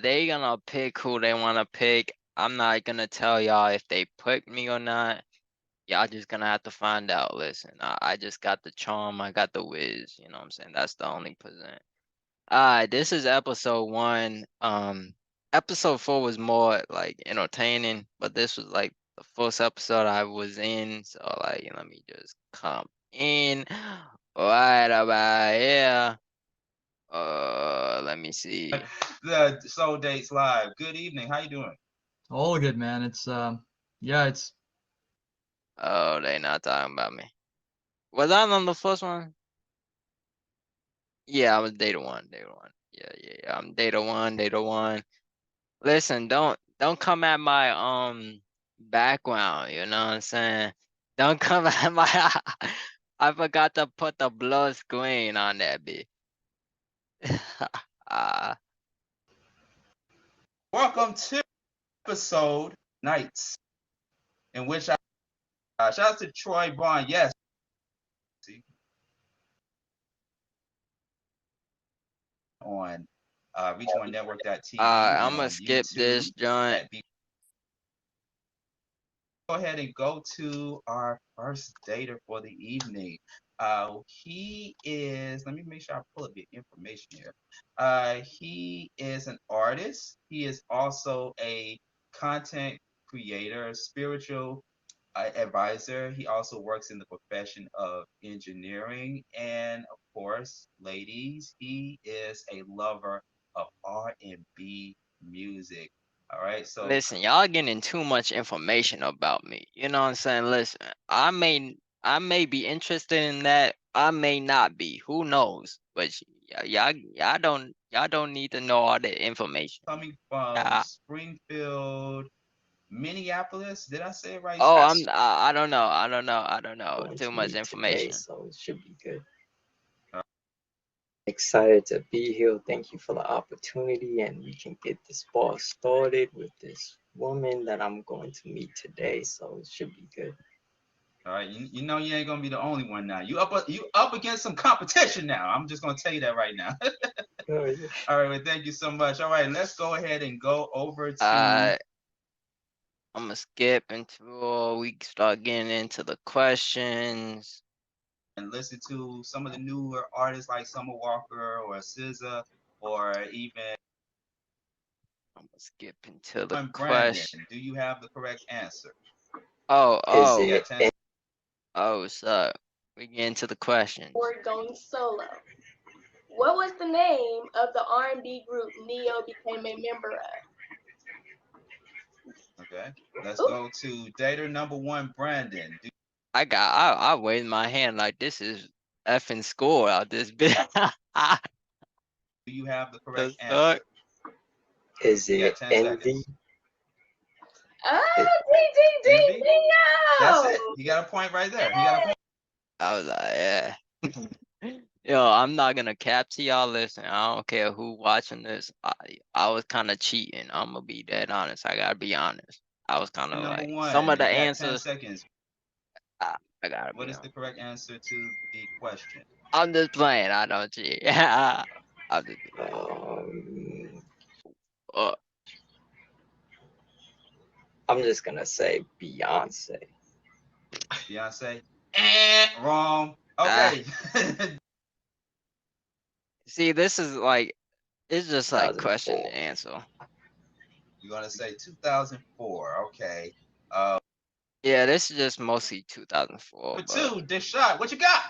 Speaker 1: They gonna pick who they wanna pick. I'm not gonna tell y'all if they pick me or not. Y'all just gonna have to find out. Listen, I just got the charm, I got the whiz, you know what I'm saying? That's the only present. This is episode 1. Episode 4 was more like entertaining, but this was like the first episode I was in, so like let me just come in right about here. Let me see.
Speaker 2: The Soul Dates Live. Good evening. How you doing?
Speaker 7: All good, man. It's yeah, it's
Speaker 1: Oh, they not talking about me. Was I on the first one? Yeah, I was data one, data one. Yeah, yeah, yeah. I'm data one, data one. Listen, don't come at my background, you know what I'm saying? Don't come at my I forgot to put the blue screen on that bitch. uh,
Speaker 2: Welcome to episode Nights, in which shout out to Troy Braun. Yes, on Reach One Network.tv and
Speaker 1: I'm gonna
Speaker 2: on
Speaker 1: skip
Speaker 2: YouTube
Speaker 1: this joint.
Speaker 2: at go ahead and go to our first dater for the evening. He is, let me make sure I pull up the information here. He is an artist. He is also a content creator, spiritual advisor. He also works in the profession of engineering. And of course, ladies, he is a lover of R&B music. All right, so
Speaker 1: Listen, y'all getting too much information about me. You know what I'm saying? Listen, I may be interested in that. I may not be. Who knows? But y'all don't need to know all the information.
Speaker 2: coming from
Speaker 1: Yeah.
Speaker 2: Springfield, Minneapolis. Did I say it right?
Speaker 1: Oh, I don't know. I don't know.
Speaker 3: Going
Speaker 1: Too
Speaker 3: to
Speaker 1: much
Speaker 3: meet today,
Speaker 1: information.
Speaker 3: so it should be good.
Speaker 2: Uh,
Speaker 3: Excited to be here. Thank you for the opportunity, and we can get this ball started with this woman that I'm going to meet today, so it should be good.
Speaker 2: All right, you know you ain't gonna be the only one now. You up against some competition now. I'm just gonna tell you that right now.
Speaker 3: Oh, yeah.
Speaker 2: All right, well, thank you so much. All right, let's go ahead and go over to
Speaker 1: I'm gonna skip until we start getting into the questions.
Speaker 2: and listen to some of the newer artists like Summer Walker or SZA or even
Speaker 1: I'm gonna skip into the
Speaker 2: Brandon.
Speaker 1: question.
Speaker 2: Do you have the correct answer?
Speaker 1: Oh,
Speaker 3: Is
Speaker 2: You
Speaker 1: oh,
Speaker 2: got
Speaker 3: it
Speaker 2: 10 seconds.
Speaker 1: oh, so we get into the questions.
Speaker 8: Or going solo. What was the name of the R&B group Neo became a member of?
Speaker 2: Okay, let's
Speaker 8: Ooh,
Speaker 2: go to dater number one, Brandon.
Speaker 1: I waved my hand like this is effing school out this bit.
Speaker 2: Do you have the correct
Speaker 1: The
Speaker 2: answer?
Speaker 1: fuck?
Speaker 3: is
Speaker 2: You got
Speaker 3: it
Speaker 2: 10
Speaker 3: envy?
Speaker 2: seconds.
Speaker 3: It,
Speaker 2: Envy? That's it.
Speaker 8: Neo!
Speaker 2: He got a point right there. He got a point.
Speaker 1: I was like, yeah. Yo, I'm not gonna cap to y'all. Listen, I don't care who watching this. I was kind of cheating. I'm gonna be dead honest. I gotta be honest. I was kind of
Speaker 2: Number
Speaker 1: like some
Speaker 2: one,
Speaker 1: of the
Speaker 2: you got 10
Speaker 1: answers.
Speaker 2: seconds.
Speaker 1: I, I gotta
Speaker 2: What
Speaker 1: be
Speaker 2: is the
Speaker 1: honest.
Speaker 2: correct answer to the question?
Speaker 1: I'm just playing. I don't cheat. I'm just be playing.
Speaker 3: um,
Speaker 1: Uh,
Speaker 3: I'm just gonna say Beyonce.
Speaker 2: Beyonce? Wrong.
Speaker 1: ah,
Speaker 2: Okay.
Speaker 1: see, this is like it's just like question and
Speaker 3: 2004.
Speaker 1: answer.
Speaker 2: You're going to say 2004. Okay. Uh,
Speaker 1: Yeah, this is just mostly 2004,
Speaker 2: number
Speaker 1: but
Speaker 2: two, this shot. What you got?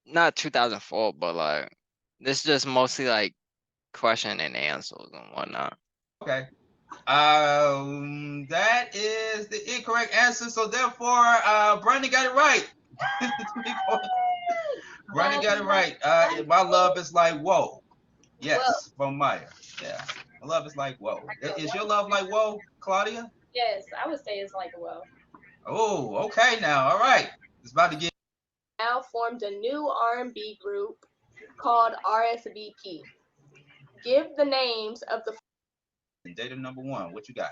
Speaker 1: not 2004, but like this is just mostly like question and answers and whatnot.
Speaker 2: Okay. That is the incorrect answer. So therefore, Brandon got it right. Brandon got it right. My love is like whoa.
Speaker 8: Well,
Speaker 2: Yes, from Maya. Yeah. My love is like whoa. Is your love like whoa, Claudia?
Speaker 8: yes, I would say it's like a well.
Speaker 2: Oh, okay now. All right. It's about to get
Speaker 8: Now formed a new R&B group called RSVP. Give the names of the
Speaker 2: data number one. What you got?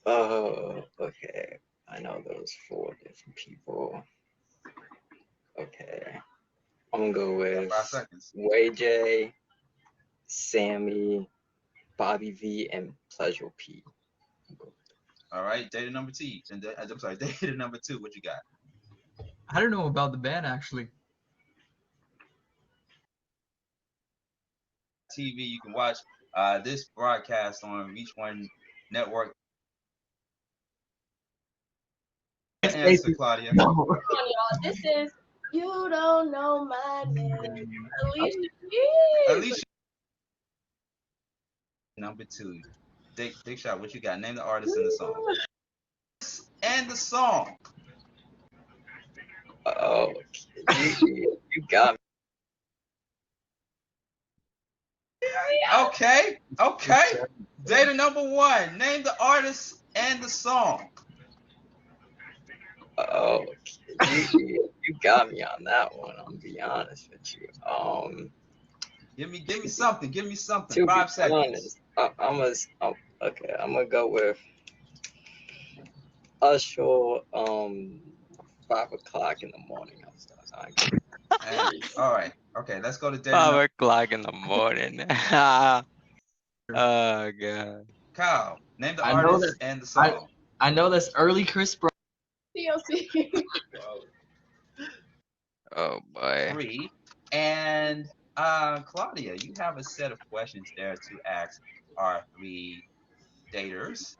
Speaker 3: Oh, okay. I know those four different people. Okay. I'm gonna go with
Speaker 2: 5 seconds.
Speaker 3: Way J, Sammy, Bobby V, and Pleasure P.
Speaker 2: All right. Data number two. And I'm sorry. Data number two. What you got?
Speaker 7: I don't know about the band actually.
Speaker 2: TV. You can watch this broadcast on Reach One Network. Answer, Claudia.
Speaker 8: Come on, y'all. This is You Don't Know My Name. Alicia Keys.
Speaker 2: Alicia. Number two. Dick shot. What you got? Name the artist and the song. And the song.
Speaker 3: Oh, you got me.
Speaker 2: Okay. Data number 1. Name the artist and the song.
Speaker 3: Oh, you got me on that one. I'll be honest with you.
Speaker 2: Give me something.
Speaker 3: To be
Speaker 2: 5 seconds.
Speaker 3: honest, okay. I'm gonna go with Usher. 5 o'clock in the morning.
Speaker 2: Hey, all right. Okay, let's go to data
Speaker 1: 5
Speaker 2: number.
Speaker 1: o'clock in the morning. Oh god.
Speaker 2: Kyle, name the
Speaker 7: I know
Speaker 2: artist
Speaker 7: that.
Speaker 2: and the
Speaker 7: I
Speaker 2: song.
Speaker 7: I know that's early Chris Brown.
Speaker 8: TLC.
Speaker 1: Oh boy.
Speaker 2: 3. And Claudia, you have a set of questions there to ask our 3 daters,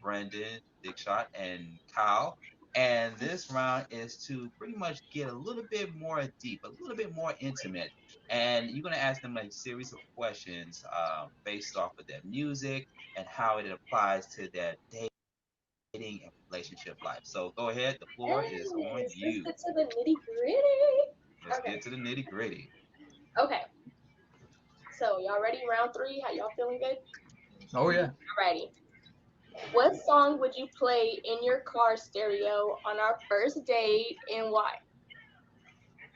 Speaker 2: Brandon, Dickshot, and Kyle. And this round is to pretty much get a little bit more deep, a little bit more intimate. And you're going to ask them a series of questions based off of their music and how it applies to their dating and relationship life. So go ahead, the floor is on
Speaker 8: Let's
Speaker 2: you.
Speaker 8: get to the nitty gritty.
Speaker 2: Let's
Speaker 8: Okay.
Speaker 2: get to the nitty gritty.
Speaker 8: Okay. So y'all ready? Round 3. How y'all feeling good?
Speaker 7: Oh yeah.
Speaker 8: Ready. What song would you play in your car stereo on our first date and why?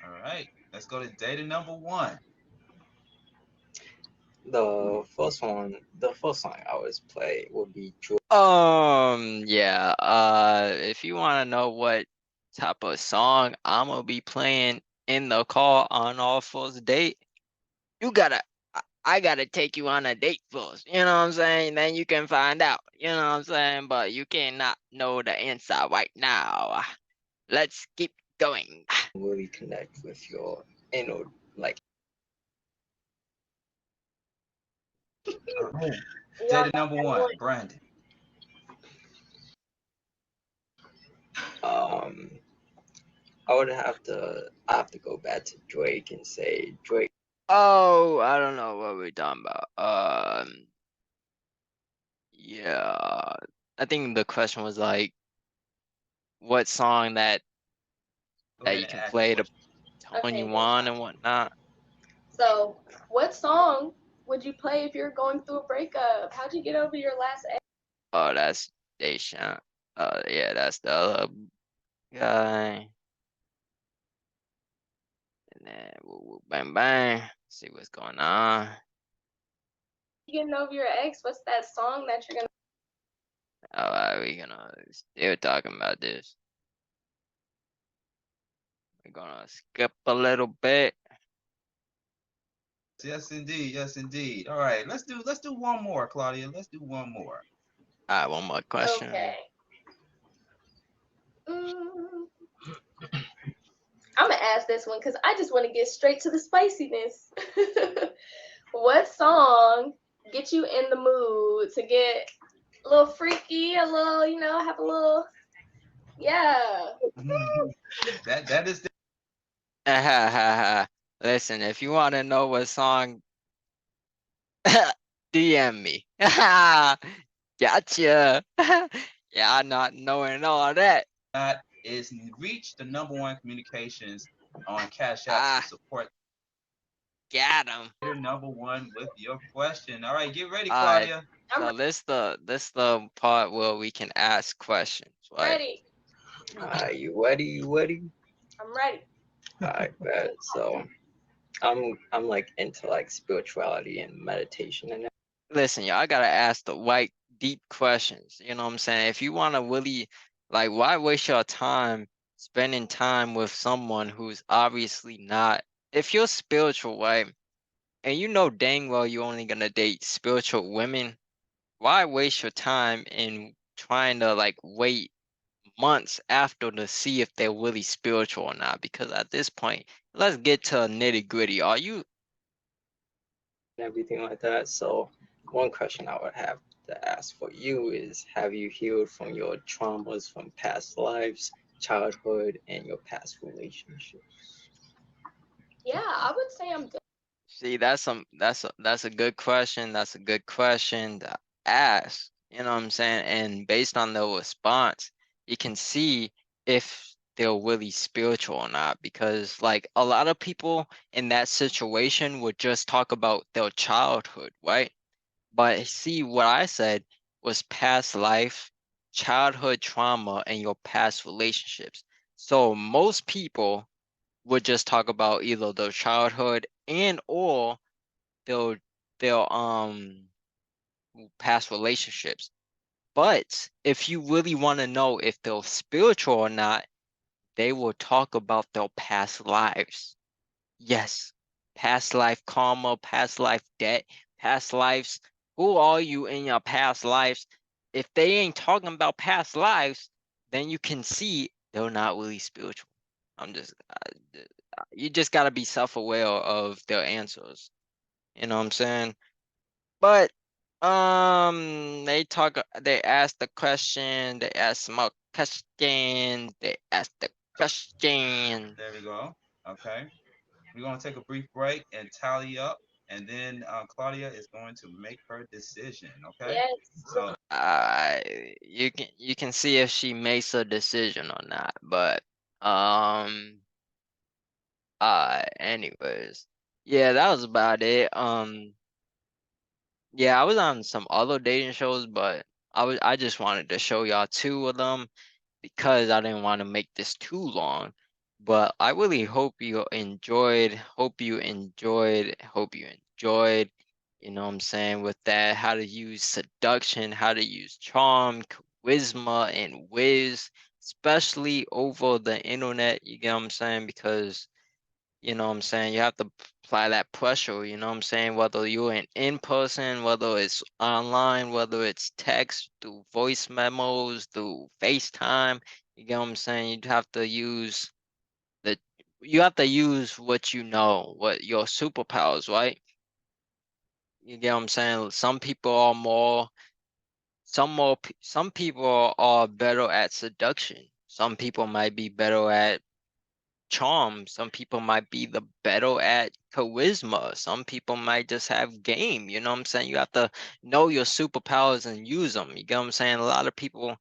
Speaker 2: All right, let's go to data number 1.
Speaker 3: The first song I always play would be
Speaker 1: Yeah. If you want to know what type of song I'm gonna be playing in the car on our first date, I gotta take you on a date first. You know what I'm saying? Then you can find out. You know what I'm saying? But you cannot know the answer right now. Let's keep going.
Speaker 3: really connect with your inner like.
Speaker 2: All right.
Speaker 8: Y'all
Speaker 2: Data
Speaker 8: got
Speaker 2: number
Speaker 8: that
Speaker 2: 1,
Speaker 8: one.
Speaker 2: Brandon.
Speaker 3: I would have to go back to Drake and say Drake.
Speaker 1: Oh, I don't know what we're talking about. Yeah. I think the question was like, what song that
Speaker 2: Go ahead
Speaker 1: you
Speaker 2: and
Speaker 1: can
Speaker 2: ask the
Speaker 1: play to
Speaker 2: question.
Speaker 1: turn
Speaker 8: Okay,
Speaker 1: you
Speaker 8: good
Speaker 1: on
Speaker 8: shot.
Speaker 1: and whatnot.
Speaker 8: So, what song would you play if you're going through a breakup? How'd you get over your last ex?
Speaker 1: Oh, that's Deshaun. Yeah, that's the other guy. And then whoop, whoop, bang bang. See what's going on.
Speaker 8: Getting over your ex, what's that song that you're gonna
Speaker 1: Alright, we gonna still talking about this. We're gonna skip a little bit.
Speaker 2: Yes, indeed. Yes, indeed. All right, let's do one more, Claudia. Let's do one more.
Speaker 1: Alright, one more question.
Speaker 8: Okay. Mm, I'm gonna ask this one because I just want to get straight to the spiciness. What song get you in the mood to get a little freaky, a little, have a little, yeah.
Speaker 2: That is
Speaker 1: Listen, if you wanna know what song, DM me. Gotcha. Yeah, not knowing all that.
Speaker 2: that is reach the number 1 communications on Cash App to
Speaker 1: Ah,
Speaker 2: support
Speaker 1: got him.
Speaker 2: number 1 with your question. All right, get ready,
Speaker 1: Alright,
Speaker 2: Claudia.
Speaker 8: I'm
Speaker 1: so this the part where we can ask questions, right?
Speaker 8: ready.
Speaker 3: Are you ready? You ready?
Speaker 8: I'm ready.
Speaker 3: Alright, bet. So I'm like into like spirituality and meditation and
Speaker 1: Listen, y'all gotta ask the right deep questions. You know what I'm saying? If you wanna really like, why waste your time spending time with someone who's obviously not? If you're spiritual, right, and you know dang well you're only gonna date spiritual women, why waste your time in trying to like wait months after to see if they're really spiritual or not? Because at this point, let's get to nitty gritty. Are you
Speaker 3: everything like that. So one question I would have to ask for you is, have you healed from your traumas from past lives, childhood, and your past relationships?
Speaker 8: Yeah, I would say I'm good.
Speaker 1: see? That's a good question. That's a good question. ask, you know what I'm saying? And based on the response, you can see if they're really spiritual or not. Because like a lot of people in that situation would just talk about their childhood, right? But see, what I said was past life, childhood trauma, and your past relationships. So most people would just talk about either their childhood and or their their past relationships. But if you really want to know if they're spiritual or not, they will talk about their past lives. Yes, past life karma, past life debt, past lives. Who are you in your past lives? If they ain't talking about past lives, then you can see they're not really spiritual. I'm just, you just gotta be self-aware of their answers. You know what I'm saying? But they asked the question, they asked more questions, they asked the question.
Speaker 2: There we go. Okay. We're going to take a brief break and tally up, and then Claudia is going to make her decision. Okay.
Speaker 8: Yes.
Speaker 2: So
Speaker 1: You can see if she makes a decision or not, but um anyways. Yeah, that was about it. Yeah, I was on some other dating shows, but I just wanted to show y'all two of them because I didn't want to make this too long. But I really hope you enjoyed. Hope you enjoyed. You know what I'm saying with that, how to use seduction, how to use charm, charisma, and whiz, especially over the internet. You get what I'm saying? Because you know what I'm saying? You have to apply that pressure, you know what I'm saying? Whether you're in person, whether it's online, whether it's text, through voice memos, through FaceTime, you get what I'm saying? The you have to use what you know, what your superpowers, right? You get what I'm saying? Some people are better at seduction. Some people might be better at charm. Some people might be the better at charisma. Some people might just have game. You know what I'm saying? You have to know your superpowers and use them. You get what I'm saying? A lot of people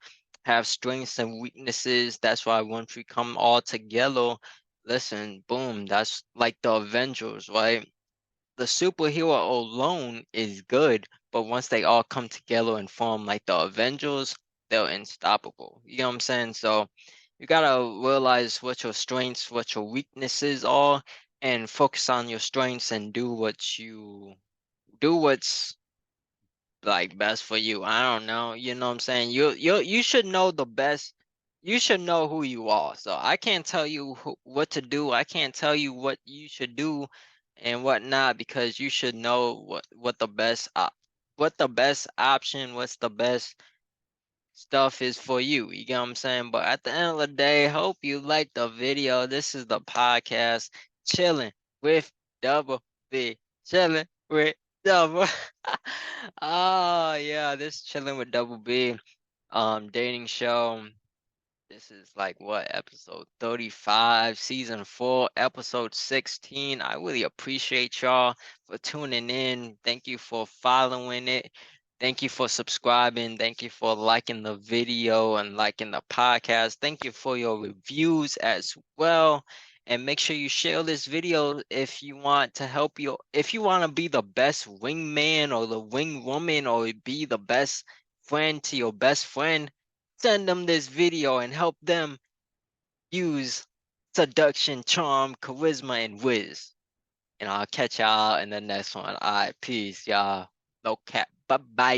Speaker 1: have strengths and weaknesses. That's why once we come all together, listen, boom, that's like the Avengers, right? The superhero alone is good, but once they all come together and form like the Avengers, they're unstoppable. You know what I'm saying? So you gotta realize what your strengths, what your weaknesses are, and focus on your strengths and do what's like best for you. I don't know. You know what I'm saying? You should know the best. You should know who you are. So I can't tell you what to do. I can't tell you what you should do and what not because you should know what the best option, what's the best stuff is for you. You get what I'm saying? But at the end of the day, hope you like the video. This is the podcast, chilling with Double B. Chilling with Double. Oh yeah, this chilling with Double B. Dating show. This is like what episode 35, season 4, episode 16. I really appreciate y'all for tuning in. Thank you for following it. Thank you for subscribing. Thank you for liking the video and liking the podcast. Thank you for your reviews as well. And make sure you share this video if you want to if you want to be the best wingman or the wing woman or be the best friend to your best friend, send them this video and help them use seduction, charm, charisma, and whiz. And I'll catch y'all in the next one. All right, peace, y'all. No cap. Bye bye.